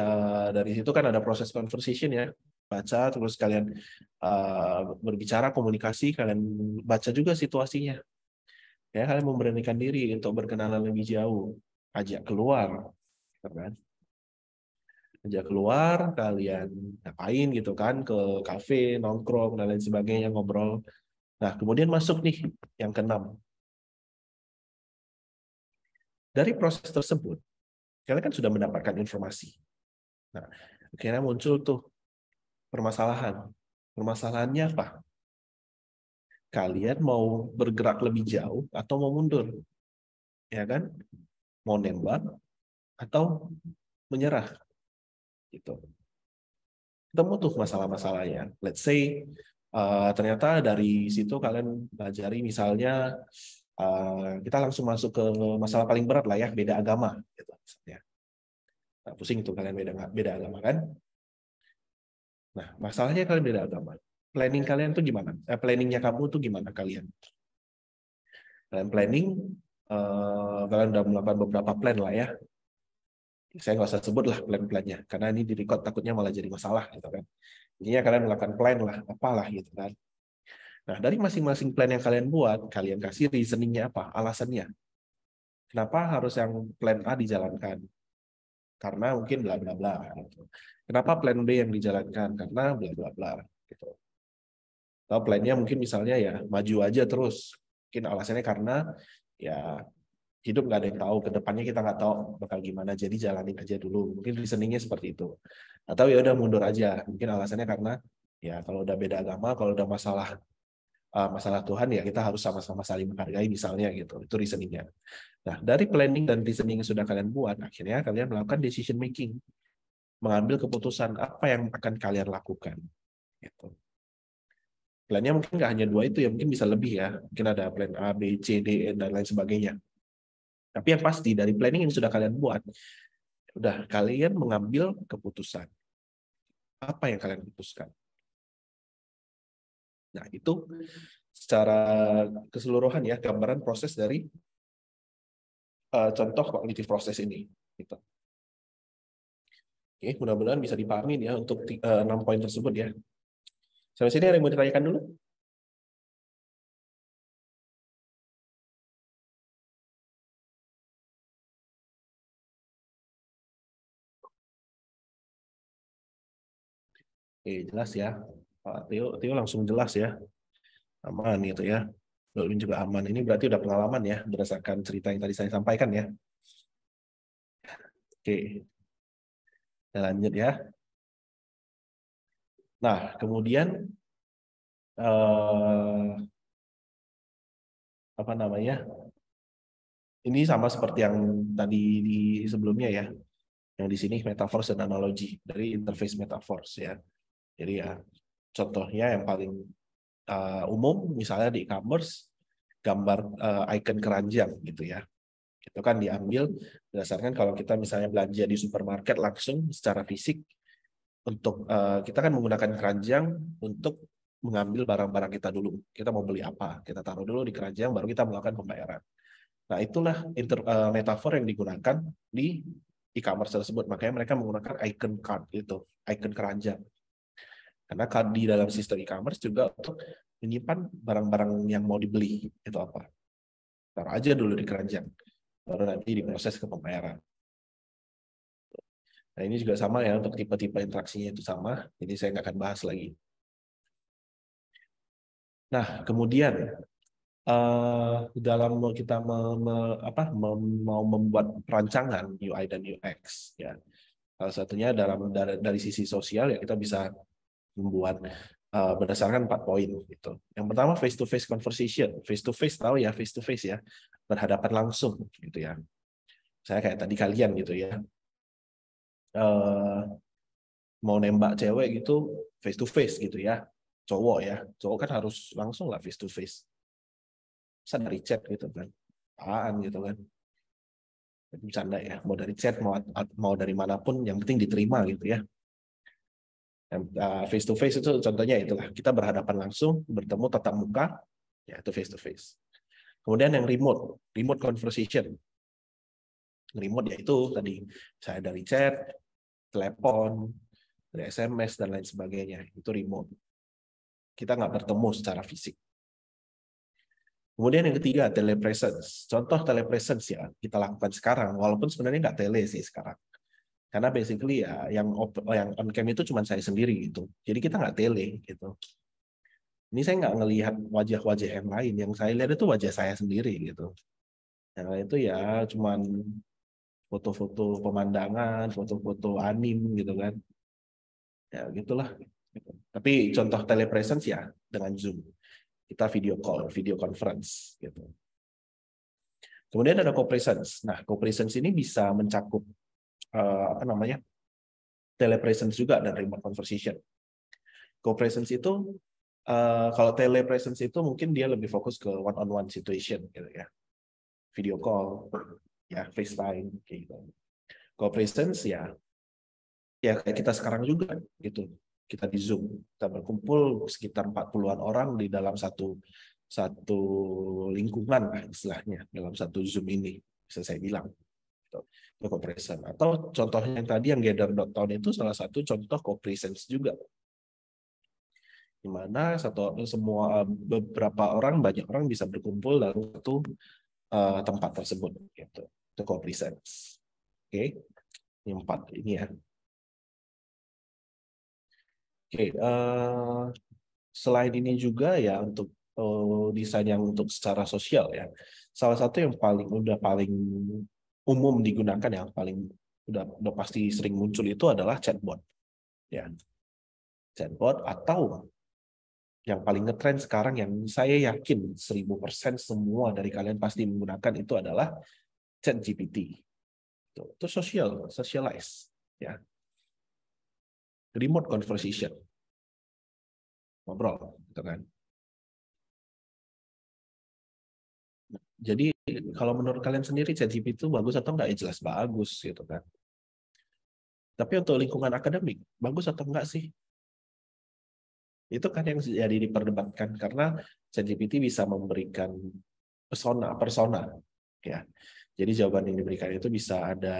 [SPEAKER 2] dari situ kan ada proses conversation ya, baca terus kalian berbicara, komunikasi, kalian baca juga situasinya. Ya, kalian memberanikan diri untuk berkenalan lebih jauh, ajak keluar, kan? Ajak keluar, kalian ngapain gitu kan, ke kafe, nongkrong dan lain sebagainya, ngobrol. Nah, kemudian masuk nih yang keenam. Dari proses tersebut, kalian kan sudah mendapatkan informasi. Nah, akhirnya muncul tuh permasalahan. Permasalahannya apa? Kalian mau bergerak lebih jauh atau mau mundur? Ya kan? Mau nembak atau menyerah? Gitu. Ketemu tuh masalah-masalahnya. Let's say ternyata dari situ kalian pelajari misalnya kita langsung masuk ke masalah paling berat lah ya, beda agama gitu misalnya. Nah, pusing tuh kalian beda agama kan? Nah, masalahnya kalian beda agama. Planning kalian tuh gimana? Planningnya kamu tuh gimana kalian? Kalian planning, kalian udah melakukan beberapa plan lah ya. Saya nggak usah sebut lah plan-plannya, karena ini di record takutnya malah jadi masalah gitu kan. Intinya kalian melakukan plan lah, apalah gitu kan. Nah, dari masing-masing plan yang kalian buat, kalian kasih reasoningnya apa, alasannya. Kenapa harus yang plan A dijalankan? Karena mungkin bla bla bla. Gitu. Kenapa plan B yang dijalankan? Karena bla bla bla. Gitu. Atau plannya mungkin misalnya ya maju aja terus. Mungkin alasannya karena ya hidup nggak ada yang tahu, ke depannya kita nggak tahu bakal gimana, jadi jalanin aja dulu. Mungkin reasoningnya seperti itu. Atau ya udah mundur aja. Mungkin alasannya karena ya kalau udah beda agama, kalau udah masalah Tuhan ya kita harus sama-sama saling menghargai misalnya gitu. Itu reasoningnya. Nah, dari planning dan reasoning yang sudah kalian buat, akhirnya kalian melakukan decision making, mengambil keputusan apa yang akan kalian lakukan. Gitu. Plannya mungkin nggak hanya dua itu ya, mungkin bisa lebih ya. Mungkin ada plan A, B, C, D, E, dan lain sebagainya. Tapi yang pasti dari planning yang sudah kalian buat, udah kalian mengambil keputusan. Apa yang kalian putuskan? Nah, itu secara keseluruhan ya, gambaran proses dari contoh cognitive proses ini. Gitu. Oke, mudah-mudahan bisa dipahami ya untuk 6 poin tersebut ya. Sampai sini ada yang mau ditanyakan dulu? Oke, jelas ya. Pak Tio langsung jelas ya. Aman gitu ya. Ini juga aman. Ini berarti udah pengalaman ya, berdasarkan cerita yang tadi saya sampaikan ya. Oke, kita lanjut ya. Nah, kemudian apa namanya? Ini sama seperti yang tadi di sebelumnya ya. Yang di sini metaphors dan analogi dari interface metaphors ya. Jadi ya contohnya yang paling umum misalnya di e-commerce gambar icon keranjang gitu ya. Itu kan diambil berdasarkan kalau kita misalnya belanja di supermarket langsung secara fisik untuk kita kan menggunakan keranjang untuk mengambil barang-barang kita dulu. Kita mau beli apa, kita taruh dulu di keranjang baru kita melakukan pembayaran. Nah, itulah metafor yang digunakan di e-commerce tersebut. Makanya mereka menggunakan icon card itu, icon keranjang. Karena di dalam sistem e-commerce juga untuk menyimpan barang-barang yang mau dibeli itu apa. Taruh aja dulu di keranjang, baru nanti diproses ke pembayaran. Nah, ini juga sama ya, untuk tipe-tipe interaksinya itu sama, jadi saya nggak akan bahas lagi. Nah, kemudian dalam kita mau membuat rancangan UI dan UX, ya salah satunya dari sisi sosial ya kita bisa membuat berdasarkan 4 poin gitu. Yang pertama face to face conversation, face to face tahu ya face to face ya, berhadapan langsung gitu ya. Saya kayak tadi kalian gitu ya, eh, mau nembak cewek gitu face to face gitu ya, cowok ya, cowok kan harus langsung lah face to face, bisa dari chat gitu kan, apaan gitu kan, bercanda ya, mau dari chat mau dari manapun yang penting diterima gitu ya. Face to face itu contohnya itulah, kita berhadapan langsung, bertemu tatap muka, ya itu face to face. Kemudian yang remote conversation, remote yaitu tadi saya dari chat, telepon, dari SMS dan lain sebagainya, itu remote. Kita nggak bertemu secara fisik. Kemudian yang ketiga, telepresence. Contoh telepresence ya kita lakukan sekarang, walaupun sebenarnya nggak tele sih sekarang. Karena basically ya yang on cam itu cuma saya sendiri gitu. Jadi kita nggak tele gitu. Ini saya nggak ngelihat wajah-wajah yang lain. Yang saya lihat itu wajah saya sendiri gitu. Yang lain itu ya cuman foto-foto pemandangan, foto-foto anim gitu kan. Ya gitulah. Tapi contoh telepresence ya dengan Zoom. Kita video call, video conference gitu. Kemudian ada co-presence. Nah, co-presence ini bisa mencakup apa namanya? Telepresence juga dan remote conversation. Co-presence itu kalau telepresence itu mungkin dia lebih fokus ke one on one situation gitu ya. Video call, ya FaceTime gitu. Co-presence ya kayak kita sekarang juga gitu. Kita di Zoom, kita berkumpul sekitar 40-an orang di dalam satu lingkungan lah istilahnya dalam satu Zoom ini bisa saya bilang. Itu co-presence. Atau contohnya yang tadi yang Gather.town itu salah satu contoh co-presence juga. Di mana beberapa orang, banyak orang bisa berkumpul dalam satu tempat tersebut gitu. Itu co-presence. Oke. Ini 4 ini ya. Oke, selain ini juga ya untuk desain yang untuk secara sosial ya. Salah satu yang paling umum digunakan yang paling udah pasti sering muncul itu adalah chatbot. Ya. Chatbot atau yang paling ngetrend sekarang yang saya yakin 1000% semua dari kalian pasti menggunakan itu adalah ChatGPT. Itu socialize ya. Remote conversation. Ngobrol gitu kan. Jadi kalau menurut kalian sendiri ChatGPT itu bagus atau enggak? Ya jelas bagus gitu kan. Tapi untuk lingkungan akademik, bagus atau enggak sih? Itu kan yang jadi diperdebatkan karena ChatGPT bisa memberikan persona ya. Jadi jawaban yang diberikan itu bisa ada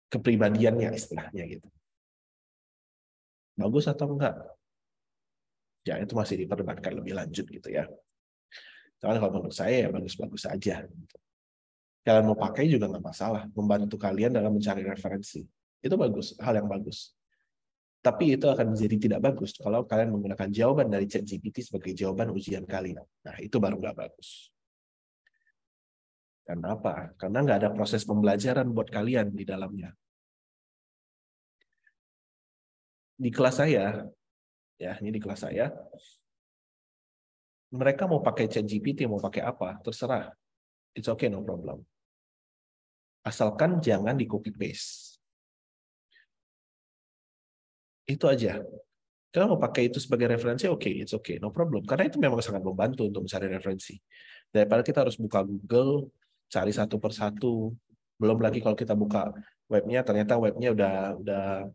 [SPEAKER 2] kepribadiannya istilahnya gitu. Bagus atau enggak? Ya itu masih diperdebatkan lebih lanjut gitu ya. Karena kalau menurut saya ya bagus-bagus saja. Kalian mau pakai juga nggak masalah, membantu kalian dalam mencari referensi. Itu bagus, hal yang bagus. Tapi itu akan menjadi tidak bagus kalau kalian menggunakan jawaban dari ChatGPT sebagai jawaban ujian kalian. Nah, itu baru nggak bagus. Karena apa? Karena nggak ada proses pembelajaran buat kalian di dalamnya. Di kelas saya, ya ini di kelas saya, mereka mau pakai ChatGPT, mau pakai apa, terserah. It's okay, no problem. Asalkan jangan di copy paste. Itu aja. Kalau mau pakai itu sebagai referensi, oke, it's okay, no problem. Karena itu memang sangat membantu untuk mencari referensi. Daripada kita harus buka Google, cari satu persatu. Belum lagi kalau kita buka webnya, ternyata webnya udah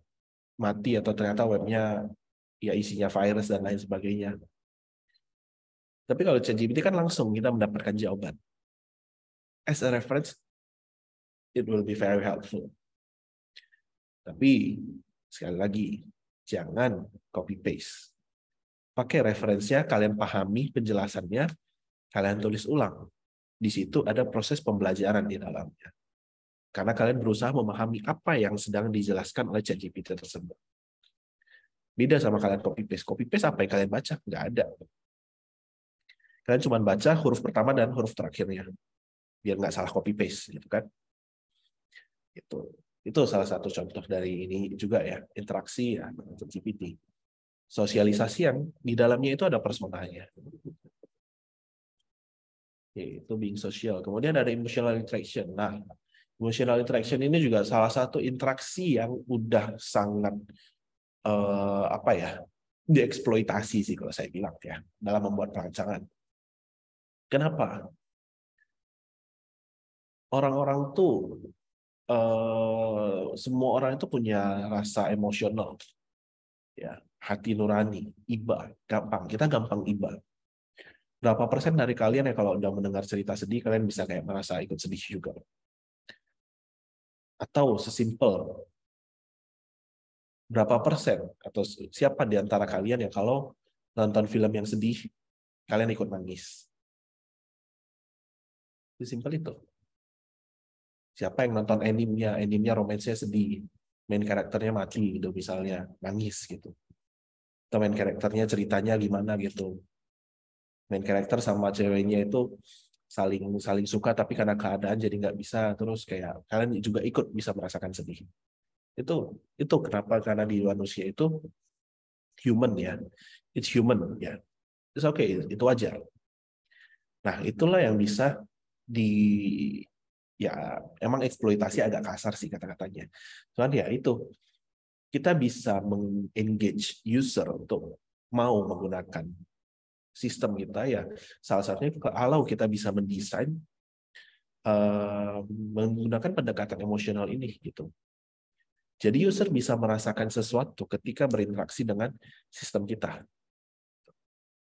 [SPEAKER 2] mati atau ternyata webnya ya isinya virus dan lain sebagainya. Tapi kalau ChatGPT kan langsung kita mendapatkan jawaban. As a reference, it will be very helpful. Tapi sekali lagi, jangan copy paste. Pakai referensinya, kalian pahami penjelasannya, kalian tulis ulang. Di situ ada proses pembelajaran di dalamnya. Karena kalian berusaha memahami apa yang sedang dijelaskan oleh ChatGPT tersebut. Beda sama kalian copy paste. Copy paste apa yang kalian baca? Nggak ada. Kalian cuma baca huruf pertama dan huruf terakhirnya. Biar nggak salah copy paste, gitu kan? Itu salah satu contoh dari ini juga ya, interaksi ya, ChatGPT. Sosialisasi yang di dalamnya itu ada personanya. Itu being social. Kemudian ada emotional interaction. Nah, Emotional interaction ini juga salah satu interaksi yang udah sangat apa ya, dieksploitasi sih kalau saya bilang ya dalam membuat perancangan. Kenapa? Orang-orang tuh semua orang itu punya rasa emosional, ya, hati nurani, iba, gampang. Kita gampang iba. Berapa persen dari kalian ya kalau udah mendengar cerita sedih, kalian bisa kayak merasa ikut sedih juga? Atau sesimpel, berapa persen atau siapa di antara kalian ya kalau nonton film yang sedih, kalian ikut nangis? Sesimpel itu. Siapa yang nonton animenya romansnya sedih, main karakternya mati gitu misalnya, nangis gitu. Atau main karakternya ceritanya gimana gitu. Main karakter sama ceweknya itu saling saling suka tapi karena keadaan jadi nggak bisa, terus kayak kalian juga ikut bisa merasakan sedih. Itu itu kenapa, karena di manusia itu human ya. It's human ya. It's okay, itu wajar. Nah, itulah yang bisa di ya emang eksploitasi agak kasar sih kata-katanya. Cuman ya itu kita bisa mengengage user untuk mau menggunakan sistem kita ya. Salah satunya kalau kita bisa mendesain menggunakan pendekatan emosional ini gitu. Jadi user bisa merasakan sesuatu ketika berinteraksi dengan sistem kita.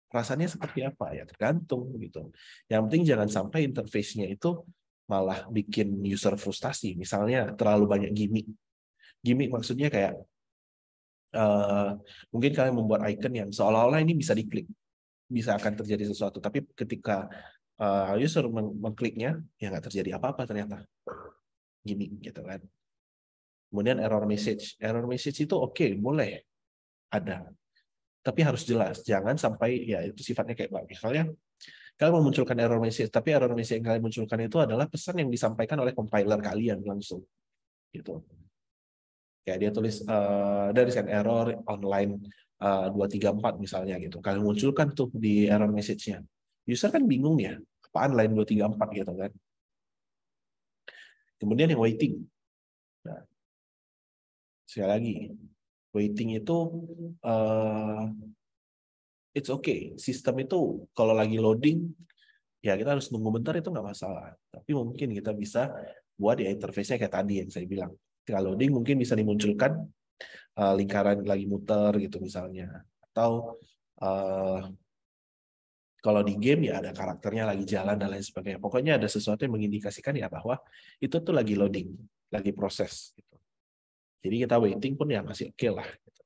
[SPEAKER 2] Rasanya seperti apa ya tergantung gitu. Yang penting jangan sampai interface-nya itu malah bikin user frustasi. Misalnya terlalu banyak gimmick. Gimmick maksudnya kayak mungkin kalian membuat icon yang seolah-olah ini bisa diklik, bisa akan terjadi sesuatu. Tapi ketika user mengkliknya, ya nggak terjadi apa-apa ternyata. Gimmick gitu kan. Kemudian error message. Error message itu oke, boleh ada. Tapi harus jelas. Jangan sampai, ya itu sifatnya kayak misalnya, kalian memunculkan error message, tapi error message yang kalian munculkan itu adalah pesan yang disampaikan oleh compiler kalian langsung. Gitu. Kayak dia tulis, there is an error online 234 misalnya gitu. Kalian munculkan tuh di error message-nya. User kan bingung ya, apaan line 234 gitu kan. Kemudian yang waiting. Nah, sekali lagi, waiting itu it's okay. Sistem itu kalau lagi loading, ya kita harus nunggu bentar itu nggak masalah. Tapi mungkin kita bisa buat ya interface-nya kayak tadi yang saya bilang. Ketika loading mungkin bisa dimunculkan lingkaran lagi muter gitu misalnya. Atau kalau di game ya ada karakternya lagi jalan dan lain sebagainya. Pokoknya ada sesuatu yang mengindikasikan ya bahwa itu tuh lagi loading, lagi proses. Gitu. Jadi kita waiting pun ya masih oke lah. Gitu.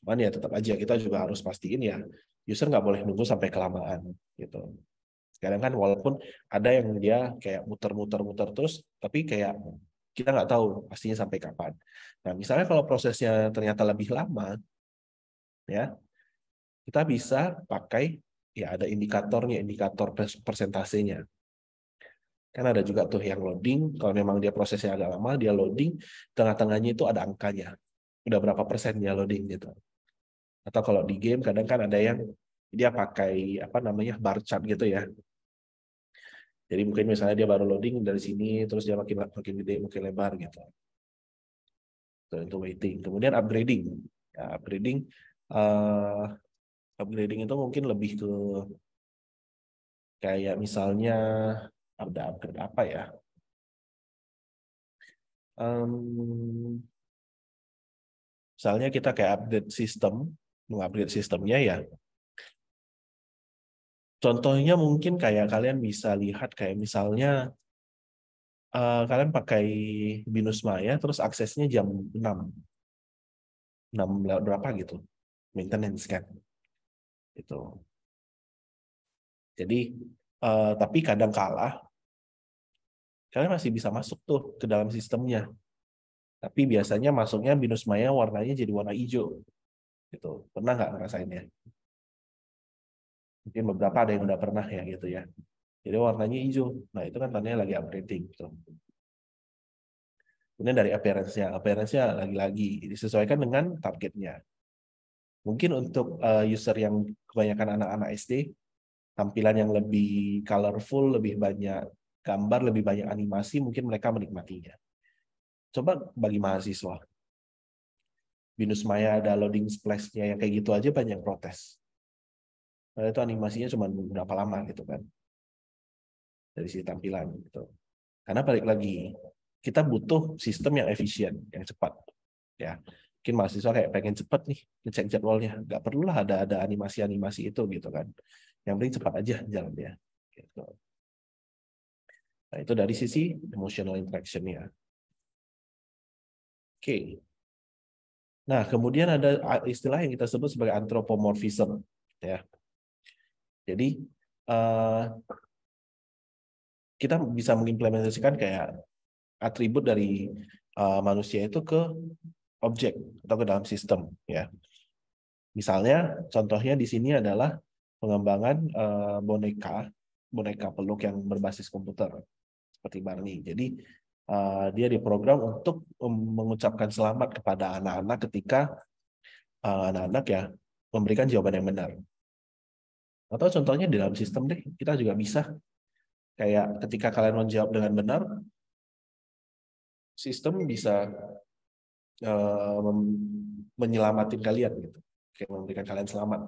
[SPEAKER 2] Cuman ya tetap aja kita juga harus pastiin ya user nggak boleh nunggu sampai kelamaan gitu. Kadang kan walaupun ada yang dia kayak muter-muter-muter terus, tapi kayak kita nggak tahu pastinya sampai kapan. Nah, misalnya kalau prosesnya ternyata lebih lama, ya kita bisa pakai ya ada indikatornya, indikator persentasenya. Kan ada juga tuh yang loading, kalau memang dia prosesnya agak lama, dia loading, tengah-tengahnya itu ada angkanya. Udah berapa persen dia loading gitu. Atau kalau di game kadang kan ada yang dia pakai apa namanya bar chart gitu ya. Jadi mungkin misalnya dia baru loading dari sini, terus dia makin gede, makin lebar gitu. Itu waiting. Kemudian upgrading. Ya, uh, upgrading itu mungkin lebih ke kayak misalnya ada upgrade apa ya? Misalnya kita kayak update sistem, mengupgrade sistemnya ya. Contohnya mungkin kayak kalian bisa lihat kayak misalnya kalian pakai Binus Maya terus aksesnya jam 6 lewat berapa gitu. Maintenance kan. Itu. Jadi tapi kadang kala kalian masih bisa masuk tuh ke dalam sistemnya. Tapi biasanya masuknya Binus Maya warnanya jadi warna hijau. Gitu. Pernah nggak ngerasainnya? Mungkin beberapa ada yang udah pernah ya gitu ya. Jadi warnanya hijau. Nah, itu kan tandanya lagi upgrading gitu. Kemudian dari appearance-nya lagi-lagi disesuaikan dengan targetnya. Mungkin untuk user yang kebanyakan anak-anak SD, tampilan yang lebih colorful, lebih banyak gambar, lebih banyak animasi, mungkin mereka menikmatinya. Coba bagi mahasiswa, Binus Maya ada loading splash-nya yang kayak gitu aja banyak protes. Padahal itu animasinya cuma berapa lama gitu kan, dari sisi tampilan gitu. Karena balik lagi, kita butuh sistem yang efisien, yang cepat. Ya, mungkin mahasiswa kayak pengen cepat nih ngecek jadwalnya, nggak perlulah ada animasi-animasi itu gitu kan. Yang penting cepat aja jalannya. Gitu. Nah, itu dari sisi emotional interaction-nya. Oke. Nah, kemudian ada istilah yang kita sebut sebagai anthropomorphism. Ya. Jadi, kita bisa mengimplementasikan kayak atribut dari manusia itu ke objek atau ke dalam sistem. Ya. Misalnya, contohnya di sini adalah pengembangan boneka peluk yang berbasis komputer seperti Barney. Jadi dia diprogram untuk mengucapkan selamat kepada anak-anak ketika anak-anak ya memberikan jawaban yang benar. Atau contohnya di dalam sistem deh, kita juga bisa kayak ketika kalian menjawab dengan benar, sistem bisa menyelamatin kalian gitu, kayak memberikan kalian selamat.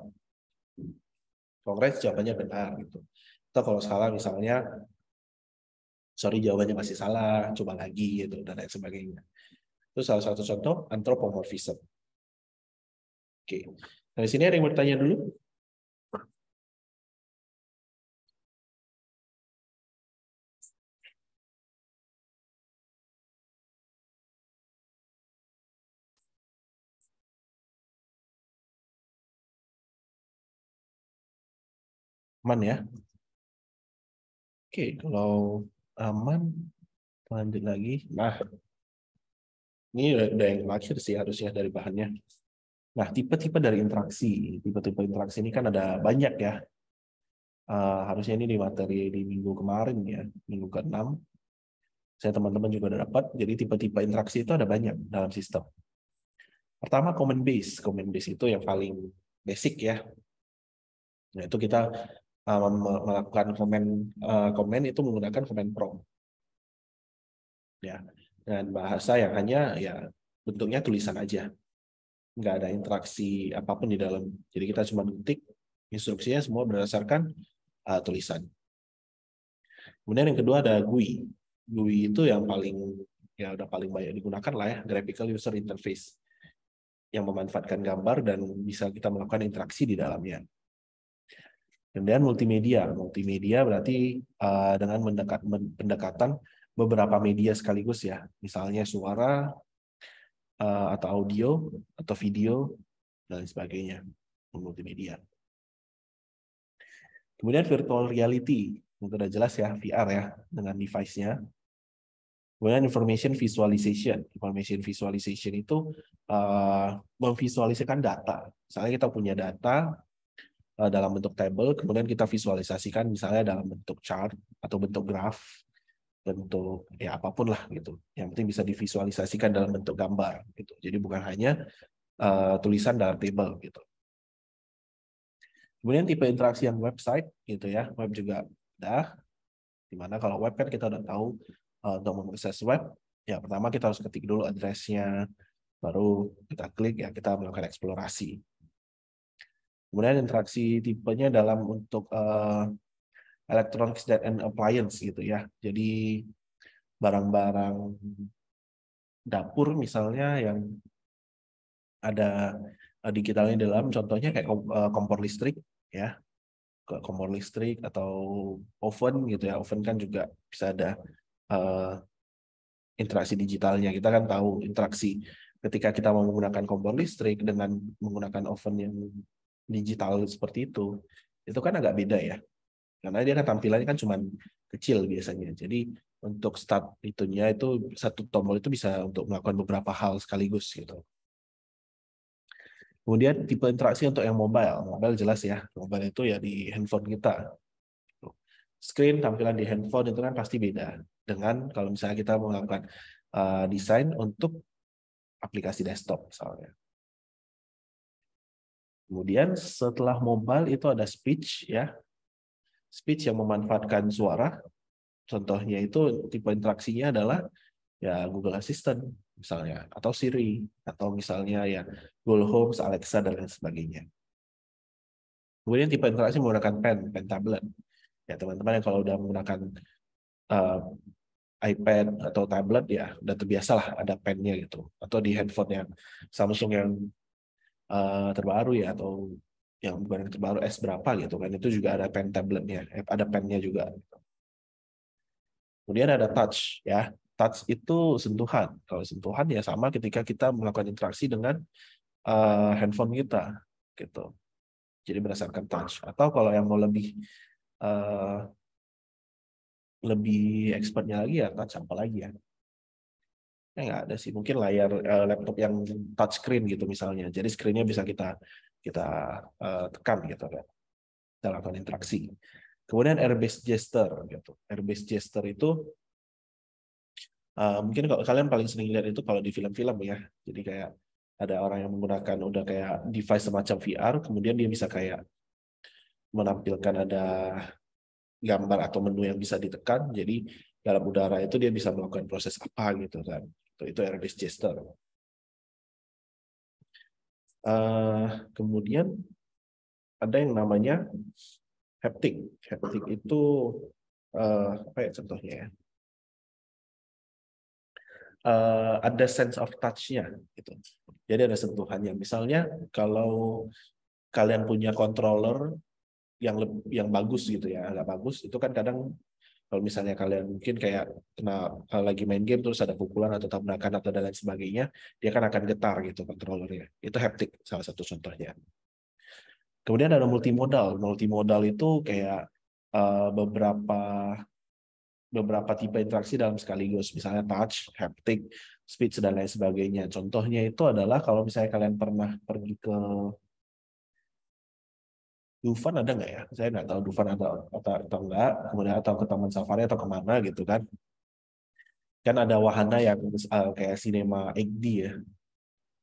[SPEAKER 2] Kongres jawabannya benar gitu. Atau kalau salah misalnya, sorry jawabannya masih salah, coba lagi gitu dan lain sebagainya. Itu salah satu contoh anthropomorphism. Oke. Dari sini ada yang bertanya dulu? Aman ya? Oke, kalau aman, lanjut lagi. Nah, ini udah yang terakhir sih harusnya dari bahannya. Nah, tipe-tipe dari interaksi. Tipe-tipe interaksi ini kan ada banyak ya. Harusnya ini di materi di minggu kemarin ya, minggu ke-6. Saya teman-teman juga udah dapat. Jadi tipe-tipe interaksi itu ada banyak dalam sistem. Pertama, comment base. Comment base itu yang paling basic ya. Nah, itu kita melakukan komen itu menggunakan comment prompt. Ya, dengan bahasa yang hanya ya bentuknya tulisan aja. Nggak ada interaksi apapun di dalam. Jadi kita cuma ketik instruksinya semua berdasarkan tulisan. Kemudian yang kedua ada GUI. GUI itu yang paling ya udah paling banyak digunakan lah ya, graphical user interface, yang memanfaatkan gambar dan bisa kita melakukan interaksi di dalamnya. Kemudian multimedia. Multimedia berarti dengan pendekatan beberapa media sekaligus ya, misalnya suara atau audio atau video dan sebagainya. Multimedia. Kemudian virtual reality, itu udah jelas ya, VR ya, dengan device-nya. Kemudian information visualization. Information visualization itu memvisualisasikan data. Misalnya kita punya data dalam bentuk table, kemudian kita visualisasikan misalnya dalam bentuk chart atau bentuk graf, bentuk ya apapun lah gitu. Yang penting bisa divisualisasikan dalam bentuk gambar gitu. Jadi bukan hanya tulisan dalam table gitu. Kemudian tipe interaksi yang website gitu ya, web juga ada. Dimana kalau web kan kita udah tahu untuk mengakses web, ya pertama kita harus ketik dulu address-nya, baru kita klik ya kita melakukan eksplorasi. Kemudian interaksi tipenya dalam untuk electronics and appliance gitu ya. Jadi barang-barang dapur misalnya yang ada digitalnya di dalam, contohnya kayak kompor listrik ya, kompor listrik atau oven gitu ya. Oven kan juga bisa ada interaksi digitalnya. Kita kan tahu interaksi ketika kita mau menggunakan kompor listrik dengan menggunakan oven yang digital seperti itu kan agak beda ya. Karena dia kan tampilannya kan cuma kecil biasanya. Jadi untuk start itunya itu satu tombol itu bisa untuk melakukan beberapa hal sekaligus gitu. Kemudian tipe interaksi untuk yang mobile. Mobile jelas ya. Mobile itu ya di handphone kita. Screen tampilan di handphone itu kan pasti beda dengan kalau misalnya kita melakukan desain untuk aplikasi desktop misalnya. Kemudian setelah mobile itu ada speech ya. Speech yang memanfaatkan suara. Contohnya itu tipe interaksinya adalah ya Google Assistant misalnya, atau Siri, atau misalnya ya Google Home, Alexa, dan lain sebagainya. Kemudian tipe interaksi menggunakan pen tablet. Ya teman-teman yang kalau udah menggunakan uh, iPad atau tablet ya udah terbiasa lah ada pennya gitu. Atau di handphone yang Samsung yang terbaru ya, atau yang bukan yang terbaru S berapa gitu kan, itu juga ada pen tabletnya, ada pennya juga. Kemudian ada touch ya. Touch itu sentuhan. Kalau sentuhan ya sama ketika kita melakukan interaksi dengan handphone kita gitu. Jadi berdasarkan touch. Atau kalau yang mau uh, lebih expertnya lagi ya touch apa lagi ya? Ya nggak ada sih. Mungkin layar laptop yang touch screen gitu misalnya. Jadi screen-nya bisa kita kita tekan gitu kan. Kita lakukan interaksi. Kemudian air-based gesture gitu. Air-based gesture itu mungkin kalau kalian paling sering lihat itu kalau di film-film ya. Jadi kayak ada orang yang menggunakan udah kayak device semacam VR, kemudian dia bisa kayak menampilkan ada gambar atau menu yang bisa ditekan. Jadi dalam udara itu dia bisa melakukan proses apa gitu kan. Itu air-based gesture. Kemudian ada yang namanya haptic. Haptic itu apa ya contohnya ya? Ada sense of touch-nya gitu. Jadi ada sentuhannya. Misalnya kalau kalian punya controller yang bagus gitu ya, agak bagus, itu kan kadang kalau misalnya kalian mungkin kayak kena lagi main game terus ada pukulan atau tabrakan atau dan lain sebagainya, dia kan akan getar gitu controllernya. Itu haptic salah satu contohnya. Kemudian ada multimodal. Multimodal itu kayak beberapa tipe interaksi dalam sekaligus, misalnya touch, haptic, speech, dan lain sebagainya. Contohnya itu adalah kalau misalnya kalian pernah pergi ke Dufan, ada nggak ya? Saya nggak tahu Dufan atau enggak, kemudian atau ke Taman Safari atau kemana gitu kan. Kan ada wahana yang kayak Cinema 8D ya,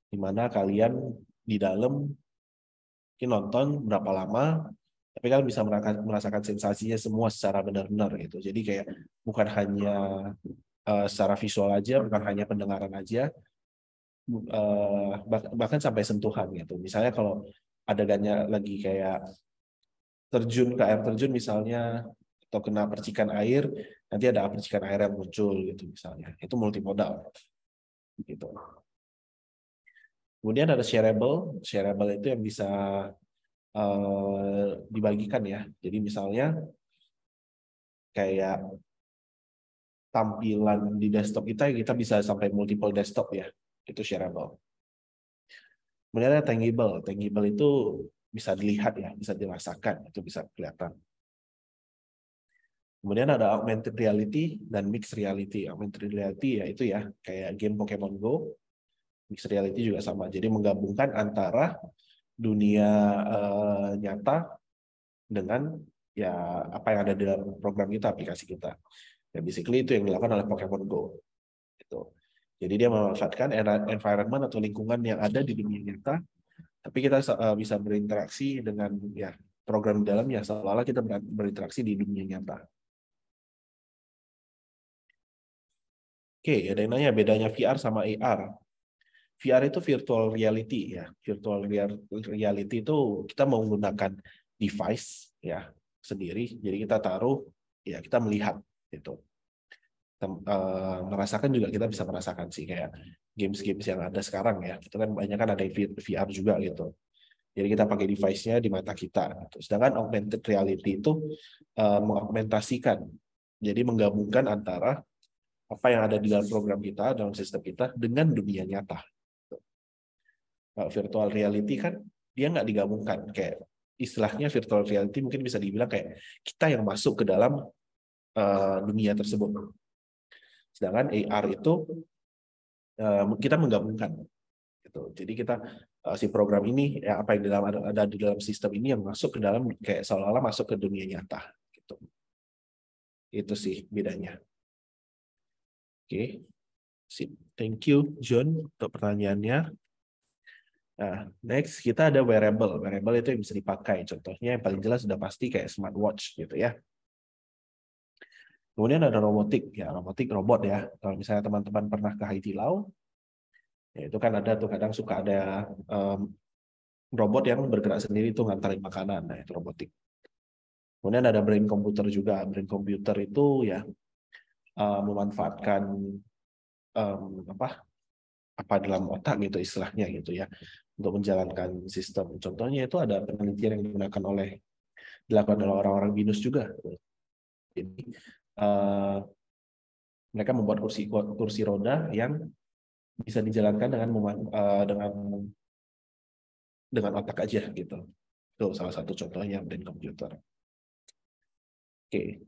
[SPEAKER 2] di mana kalian di dalam mungkin nonton berapa lama, tapi kalian bisa merasakan sensasinya semua secara benar-benar gitu. Jadi kayak bukan hanya secara visual aja, bukan hanya pendengaran aja, bahkan sampai sentuhan gitu. Misalnya kalau adegannya lagi kayak terjun ke air terjun misalnya, atau kena percikan air, nanti ada percikan air yang muncul gitu misalnya. Itu multimodal gitu. Kemudian ada shareable. Shareable itu yang bisa dibagikan ya. Jadi misalnya kayak tampilan di desktop kita bisa sampai multiple desktop ya. Itu shareable. Kemudian ada tangible. Tangible itu bisa dilihat ya, bisa dirasakan, itu bisa kelihatan. Kemudian ada augmented reality dan mixed reality. Augmented reality yaitu ya kayak game Pokemon Go. Mixed reality juga sama. Jadi menggabungkan antara dunia nyata dengan ya apa yang ada di dalam program kita, aplikasi kita. Ya basically itu yang dilakukan oleh Pokemon Go. Gitu. Jadi dia memanfaatkan environment atau lingkungan yang ada di dunia nyata, tapi kita bisa berinteraksi dengan ya program di dalamnya seolah-olah kita berinteraksi di dunia nyata. Oke, ada yang nanya bedanya VR sama AR. VR itu virtual reality ya. Virtual reality itu kita menggunakan device ya sendiri. Jadi kita taruh ya kita melihat gitu. Merasakan juga kita bisa merasakan sih kayak games-games yang ada sekarang ya. Itu kan banyak kan ada VR juga gitu. Jadi kita pakai device-nya di mata kita. Gitu. Sedangkan augmented reality itu mengaugmentasikan. Jadi menggabungkan antara apa yang ada di dalam program kita, dalam sistem kita, dengan dunia nyata. Virtual reality kan dia nggak digabungkan. Kayak istilahnya virtual reality mungkin bisa dibilang kayak kita yang masuk ke dalam dunia tersebut. Sedangkan AR itu kita menggabungkan. Gitu. Jadi kita si program ini ya apa yang ada di dalam sistem ini yang masuk ke dalam kayak seolah-olah masuk ke dunia nyata. Gitu. Itu sih bedanya. Oke, sip. Thank you John untuk pertanyaannya. Nah, next kita ada wearable. Wearable itu yang bisa dipakai. Contohnya yang paling jelas sudah pasti kayak smartwatch gitu ya. Kemudian ada robotik, ya robotik robot ya. Kalau misalnya teman-teman pernah ke Haidilao, ya itu kan ada tuh kadang suka ada robot yang bergerak sendiri tuh ngantarin makanan, nah itu robotik. Kemudian ada brain computer juga. Brain computer itu ya memanfaatkan apa dalam otak gitu istilahnya gitu ya untuk menjalankan sistem. Contohnya itu ada penelitian yang dilakukan oleh orang-orang BINUS juga. Jadi mereka membuat kursi roda yang bisa dijalankan dengan otak aja gitu. Itu salah satu contohnya brain computer. Oke,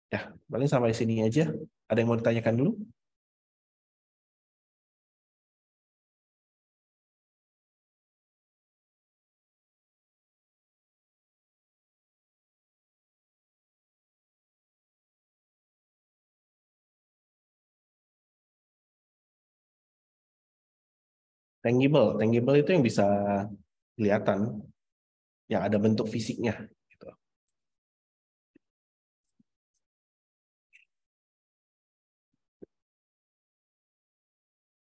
[SPEAKER 2] ya paling sampai sini aja. Ada yang mau ditanyakan dulu? Tangible itu yang bisa kelihatan, yang ada bentuk fisiknya. Gitu.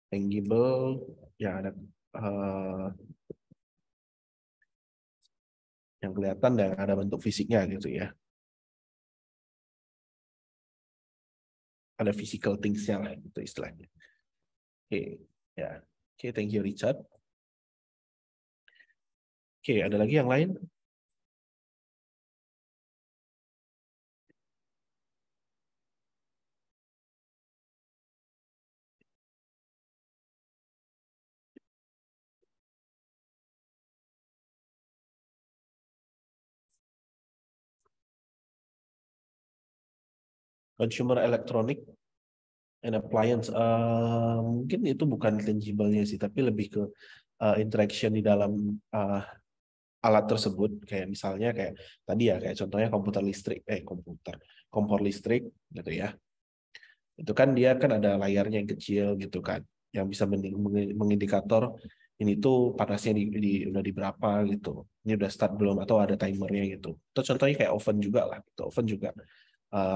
[SPEAKER 2] Tangible, yang ada yang kelihatan dan ada bentuk fisiknya gitu ya. Ada physical things-nya lah gitu istilahnya. Oke, ya. Oke, thank you Richard. Oke, ada lagi yang lain? Consumer electronic and appliance, mungkin itu bukan tangible-nya sih, tapi lebih ke interaction di dalam alat tersebut. Kayak misalnya kayak tadi ya, kayak contohnya kompor listrik gitu ya. Itu kan dia kan ada layarnya yang kecil gitu kan, yang bisa mengindikator ini tuh panasnya udah di berapa gitu. Ini udah start belum atau ada timernya gitu. Atau contohnya kayak oven juga lah. Gitu. Oven juga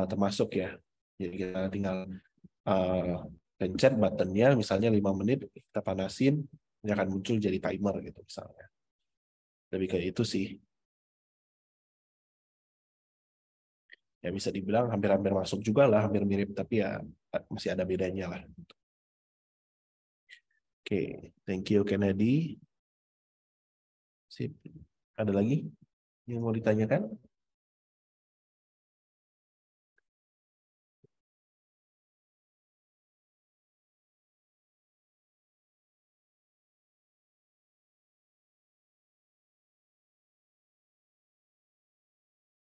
[SPEAKER 2] termasuk ya. Jadi kita tinggal pencet buttonnya, misalnya 5 menit kita panasin, ini akan muncul jadi timer gitu misalnya. Lebih kayak itu sih. Ya bisa dibilang hampir-hampir masuk juga lah, hampir mirip, tapi ya masih ada bedanya lah. Oke, thank you Kennedy. Sip. Ada lagi yang mau ditanyakan?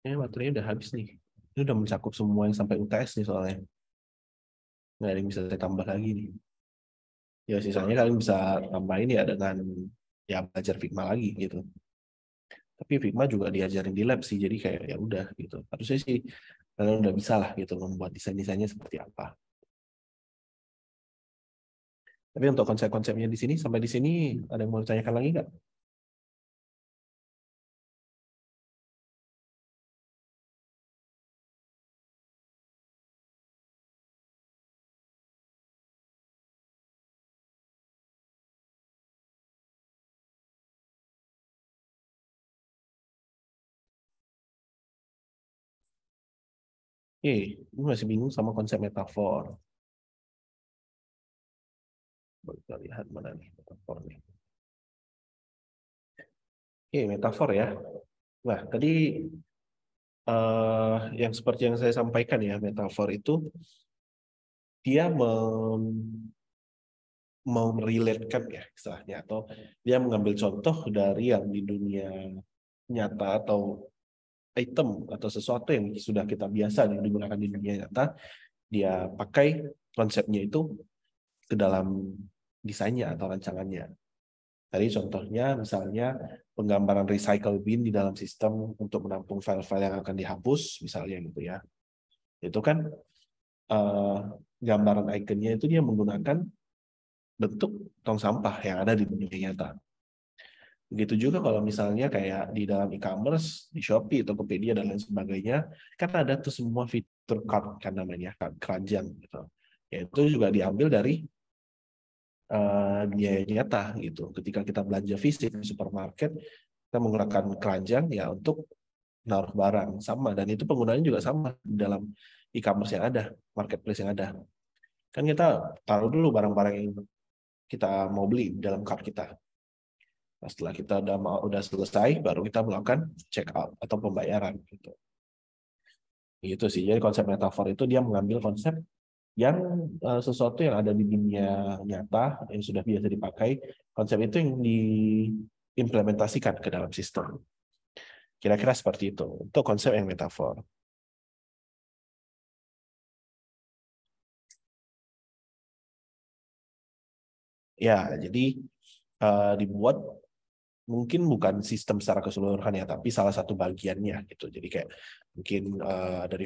[SPEAKER 2] Baterainya udah habis nih. Ini udah mencakup semua yang sampai UTS nih soalnya. Nggak ada yang bisa saya tambah lagi nih. Ya sisanya kalian bisa tambahin ya dengan ya belajar Figma lagi gitu. Tapi Figma juga diajarin di lab sih, jadi kayak ya udah gitu. Harusnya sih kalian udah bisa lah gitu membuat desain-desainnya seperti apa. Tapi untuk konsep-konsepnya di sini sampai di sini ada yang mau ditanyakan lagi nggak? Ini masih bingung sama konsep metafor. Kita lihat mana nih metafor nih. Metafor ya. Nah, tadi yang seperti yang saya sampaikan ya, metafor itu dia mau merelatekan ya istilahnya, atau dia mengambil contoh dari yang di dunia nyata atau item atau sesuatu yang sudah kita biasa digunakan di dunia nyata, dia pakai konsepnya itu ke dalam desainnya atau rancangannya. Tadi contohnya misalnya penggambaran recycle bin di dalam sistem untuk menampung file-file yang akan dihapus, misalnya gitu ya. Itu kan eh, gambaran ikonnya itu dia menggunakan bentuk tong sampah yang ada di dunia nyata. Begitu juga kalau misalnya kayak di dalam e-commerce, di Shopee, Tokopedia, dan lain sebagainya, kan ada tuh semua fitur fitur card kan namanya, keranjang gitu. Ya, itu juga diambil dari biaya nyata gitu. Ketika kita belanja fisik di supermarket, kita menggunakan keranjang ya untuk naruh barang sama, dan itu penggunaannya juga sama di dalam e-commerce yang ada, marketplace yang ada. Kan kita taruh dulu barang-barang yang kita mau beli di dalam cart kita. Nah, setelah kita udah selesai, baru kita melakukan check out atau pembayaran gitu. Gitu sih. Jadi konsep metafor itu dia mengambil konsep yang sesuatu yang ada di dunia nyata yang sudah biasa dipakai, konsep itu yang diimplementasikan ke dalam sistem. Kira-kira seperti itu untuk konsep yang metafor. Ya, jadi dibuat mungkin bukan sistem secara keseluruhan ya, tapi salah satu bagiannya gitu. Jadi kayak mungkin dari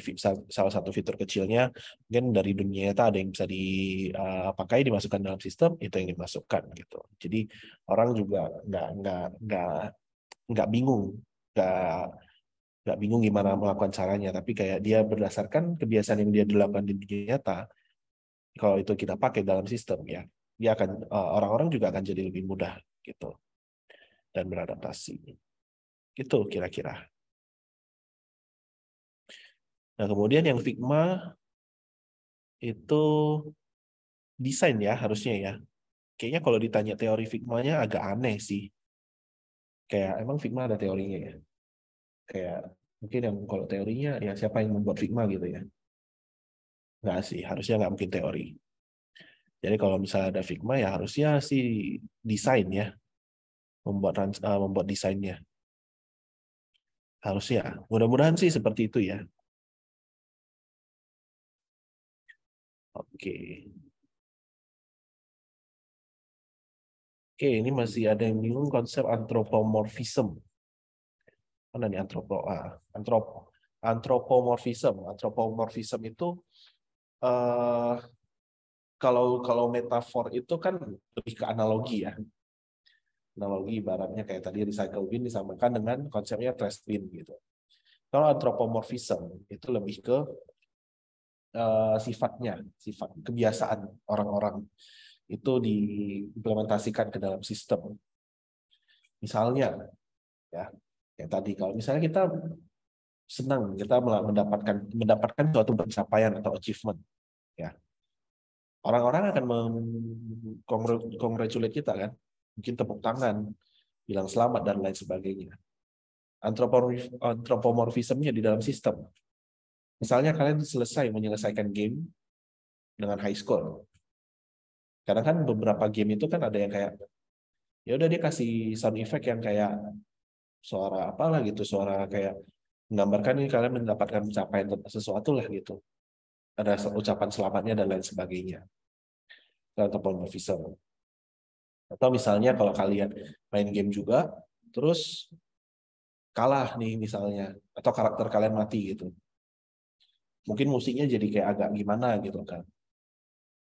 [SPEAKER 2] salah satu fitur kecilnya, mungkin dari dunia nyata ada yang bisa dipakai, dimasukkan dalam sistem, itu yang dimasukkan gitu. Jadi orang juga nggak bingung, nggak nggak bingung gimana melakukan caranya, tapi kayak dia berdasarkan kebiasaan yang dia dilakukan di dunia nyata, kalau itu kita pakai dalam sistem ya, dia akan orang-orang juga akan jadi lebih mudah gitu dan beradaptasi. Itu kira-kira. Nah, kemudian yang Figma itu desain ya harusnya ya. Kayaknya kalau ditanya teori Figma-nya agak aneh sih. Kayak emang Figma ada teorinya ya. Kayak mungkin yang kalau teorinya ya siapa yang membuat Figma gitu ya. Nggak sih, harusnya nggak mungkin teori. Jadi kalau misalnya ada Figma ya harusnya sih desain ya, membuat desainnya. Harusnya. Mudah-mudahan sih seperti itu ya. Oke. Oke, ini masih ada yang bingung konsep anthropomorphism. Mana nih antropomorphism. Antropomorphism itu eh, kalau kalau metafor itu kan lebih ke analogi ya. Analogi ibaratnya kayak tadi recycle bin disamakan dengan konsepnya trash bin gitu. Kalau anthropomorphism itu lebih ke sifatnya, sifat kebiasaan orang-orang itu diimplementasikan ke dalam sistem. Misalnya ya, kayak tadi kalau misalnya kita senang kita mendapatkan suatu pencapaian atau achievement ya, orang-orang akan congratulate kita kan, mungkin tepuk tangan, bilang selamat dan lain sebagainya. Antropomorfismnya di dalam sistem, misalnya kalian selesai menyelesaikan game dengan high score, karena kan beberapa game itu kan ada yang kayak ya udah dia kasih sound effect yang kayak suara apalah gitu, suara kayak menggambarkan ini kalian mendapatkan pencapaian sesuatu lah gitu, ada ucapan selamatnya dan lain sebagainya. Anthropomorphism. Atau misalnya kalau kalian main game juga, terus kalah nih misalnya, atau karakter kalian mati gitu. Mungkin musiknya jadi kayak agak gimana gitu kan.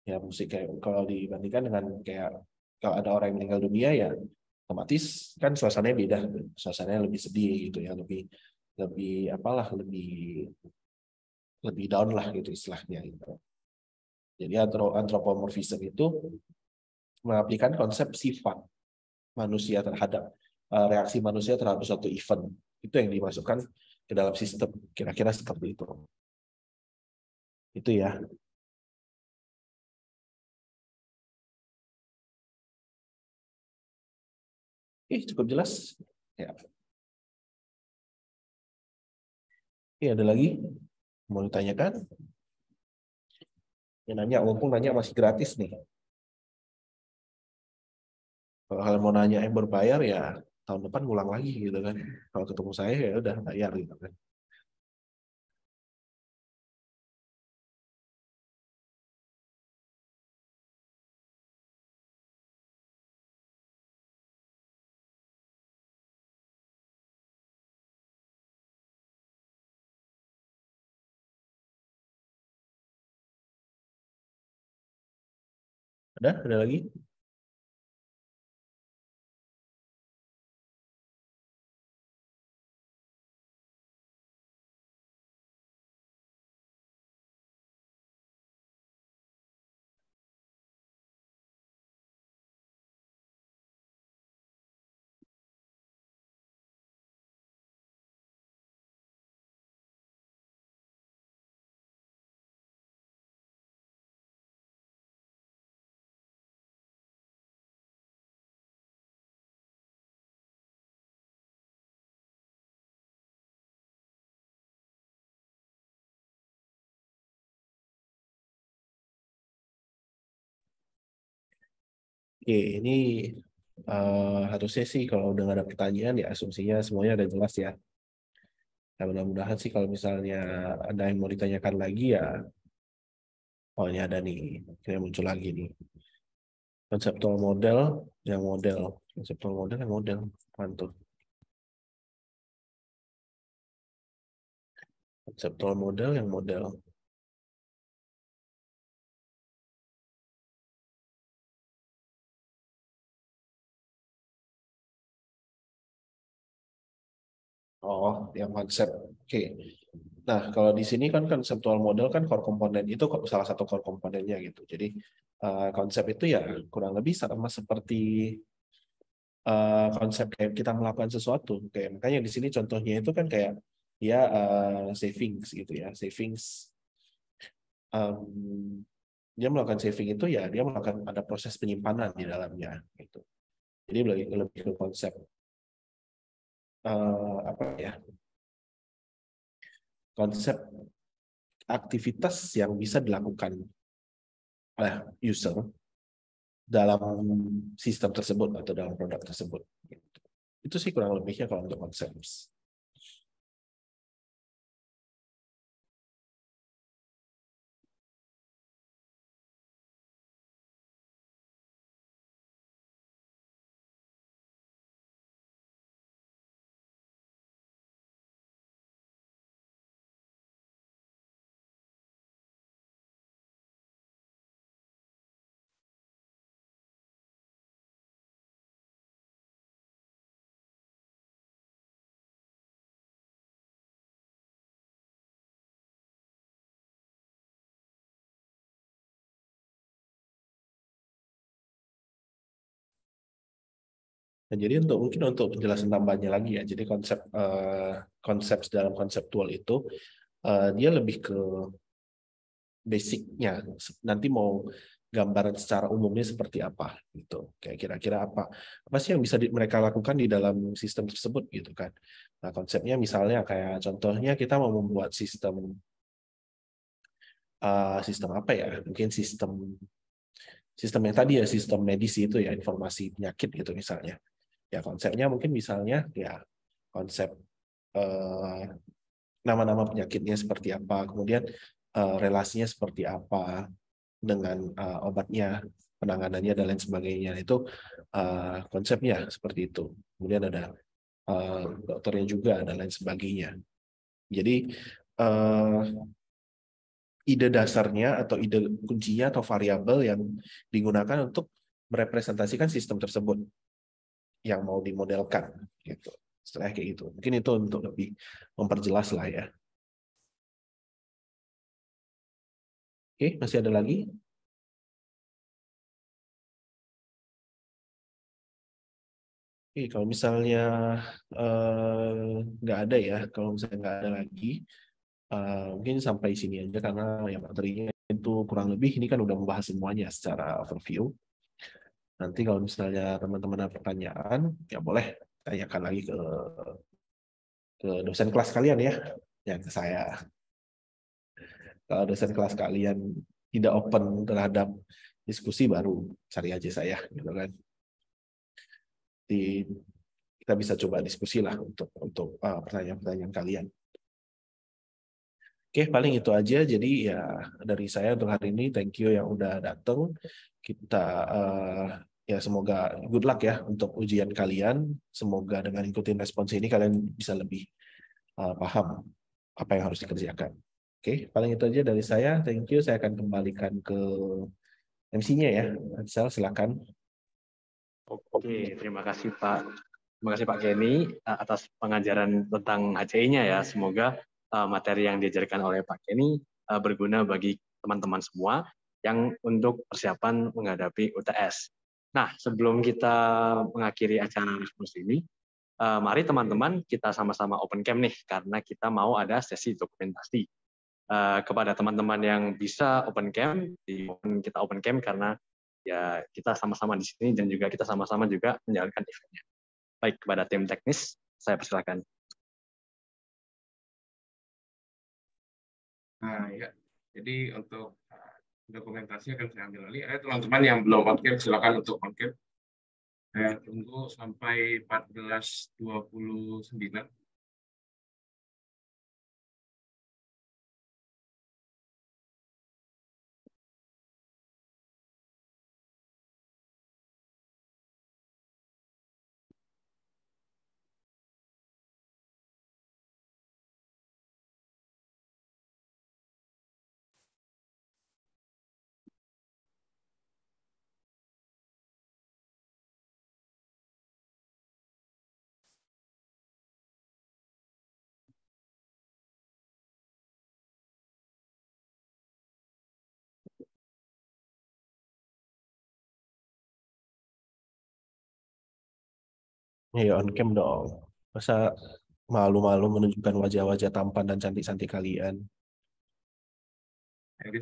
[SPEAKER 2] Ya musik kayak kalau dibandingkan dengan kayak kalau ada orang yang meninggal dunia ya otomatis kan suasananya beda. Suasananya lebih sedih gitu ya, lebih lebih apalah, lebih lebih down lah gitu istilahnya gitu. Jadi antropomorphism itu mengaplikan konsep sifat manusia terhadap reaksi manusia terhadap suatu event, itu yang dimasukkan ke dalam sistem, kira-kira seperti itu ya. Cukup jelas ya. Ada lagi mau ditanyakan? Ya nanya, mumpung nanya masih gratis nih. Kalau kalian mau nanya yang berbayar ya tahun depan ngulang lagi gitu kan. Kalau ketemu saya ya udah bayar gitu kan. Ada lagi? Oke, ini harusnya sih kalau udah nggak ada pertanyaan ya asumsinya semuanya udah jelas ya. Nah, mudah-mudahan sih kalau misalnya ada yang mau ditanyakan lagi ya, oh ini ada nih, kayak muncul lagi nih. Conceptual model conceptual model yang model, mantul. Conceptual model yang model. Oh, yang konsep. Oke. Nah, kalau di sini kan konseptual model kan core komponen itu salah satu core komponennya gitu. Jadi konsep itu ya kurang lebih sama seperti konsep kayak kita melakukan sesuatu. Kayak makanya di sini contohnya itu kan kayak dia savings gitu ya, savings. em, dia melakukan saving itu ya dia melakukan ada proses penyimpanan di dalamnya gitu. Jadi lebih ke konsep apa ya? Konsep aktivitas yang bisa dilakukan oleh user dalam sistem tersebut atau dalam produk tersebut. Itu sih kurang lebihnya kalau untuk konsep. Nah, jadi mungkin untuk penjelasan tambahnya lagi ya. Jadi konsep dalam konseptual itu dia lebih ke basicnya. Nanti mau gambaran secara umumnya seperti apa gitu. Kayak kira-kira apa sih yang bisa mereka lakukan di dalam sistem tersebut gitu kan. Nah, konsepnya misalnya kayak contohnya kita mau membuat sistem apa ya? Mungkin sistem yang tadi ya sistem medis itu ya informasi penyakit gitu misalnya. Ya konsepnya mungkin misalnya ya konsep eh, nama-nama penyakitnya seperti apa, kemudian relasinya seperti apa dengan obatnya, penanganannya dan lain sebagainya. Itu konsepnya seperti itu. Kemudian ada dokternya juga dan lain sebagainya. Jadi uh, ide dasarnya atau ide kuncinya atau variabel yang digunakan untuk merepresentasikan sistem tersebut yang mau dimodelkan gitu. Setelah kayak gitu. Mungkin itu untuk lebih memperjelas lah ya. Oke, masih ada lagi? Oke, kalau misalnya nggak ada ya, kalau misalnya nggak ada lagi, mungkin sampai sini aja karena yang materinya itu kurang lebih ini kan udah membahas semuanya secara overview. Nanti kalau misalnya teman-teman ada pertanyaan, ya boleh tanyakan lagi ke dosen kelas kalian ya, yang ke saya. Kalau dosen kelas kalian tidak open terhadap diskusi baru cari aja saya, gitu kan. Di, kita bisa coba diskusi lah untuk pertanyaan-pertanyaan kalian. Oke, paling itu aja. Jadi ya dari saya untuk hari ini, thank you yang udah datang. Kita ya semoga good luck ya untuk ujian kalian. Semoga dengan ikutin respons ini kalian bisa lebih paham apa yang harus dikerjakan. Oke, paling itu aja dari saya. Thank you. Saya akan kembalikan ke MC-nya ya. Ansel, silakan.
[SPEAKER 1] Oke, terima kasih Pak. Terima kasih Pak Kenny atas pengajaran tentang HCI-nya ya. Semoga materi yang diajarkan oleh Pak Kenny berguna bagi teman-teman semua yang untuk persiapan menghadapi UTS. Nah, sebelum kita mengakhiri acara respons ini, mari teman-teman kita sama-sama open cam nih, karena kita mau ada sesi dokumentasi. Kepada teman-teman yang bisa open cam, kita open cam karena ya kita sama-sama di sini dan juga kita sama-sama juga menjalankan eventnya. Baik, kepada tim teknis, saya persilakan.
[SPEAKER 3] Nah, ya. Jadi untuk dokumentasi akan saya ambil alih. Teman-teman yang belum on-cam, silakan untuk on-cam. Saya tunggu sampai 14.29.
[SPEAKER 2] Ya on cam dong. Masa malu-malu menunjukkan wajah-wajah tampan dan cantik-cantik kalian.
[SPEAKER 3] Jadi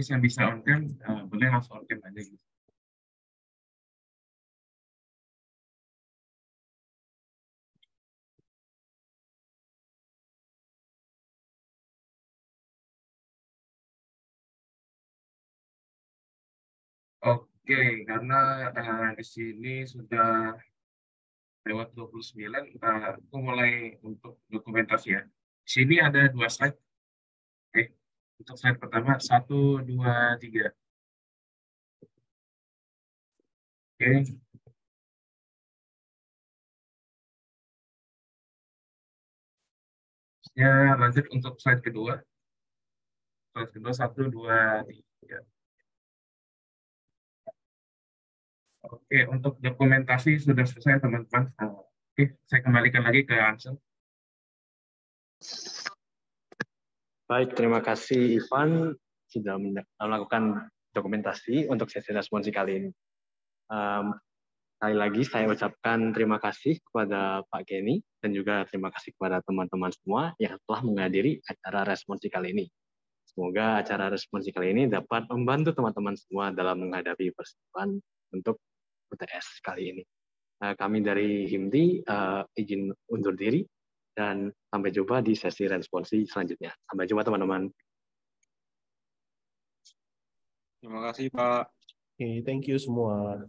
[SPEAKER 3] yang bisa on-cam, boleh langsung on-cam aja gitu. Oke, karena di sini sudah lewat 29, aku mulai untuk dokumentasi ya. Di sini ada 2 slide. Oke, untuk slide pertama, 1, 2, 3. Oke. Ya, lanjut untuk slide kedua. Slide kedua, 1, 2, 3. Oke, untuk dokumentasi sudah selesai teman-teman. Oke, saya kembalikan lagi ke Ansel.
[SPEAKER 1] Baik, terima kasih Ivan sudah melakukan dokumentasi untuk sesi responsi kali ini. Sekali lagi saya ucapkan terima kasih kepada Pak Kenny dan juga terima kasih kepada teman-teman semua yang telah menghadiri acara responsi kali ini. Semoga acara responsi kali ini dapat membantu teman-teman semua dalam menghadapi persiapan untuk UTS kali ini. Kami dari HIMDI izin undur diri dan sampai jumpa di sesi responsi selanjutnya. Sampai jumpa teman-teman.
[SPEAKER 4] Terima kasih Pak.
[SPEAKER 2] Oke, thank you semua.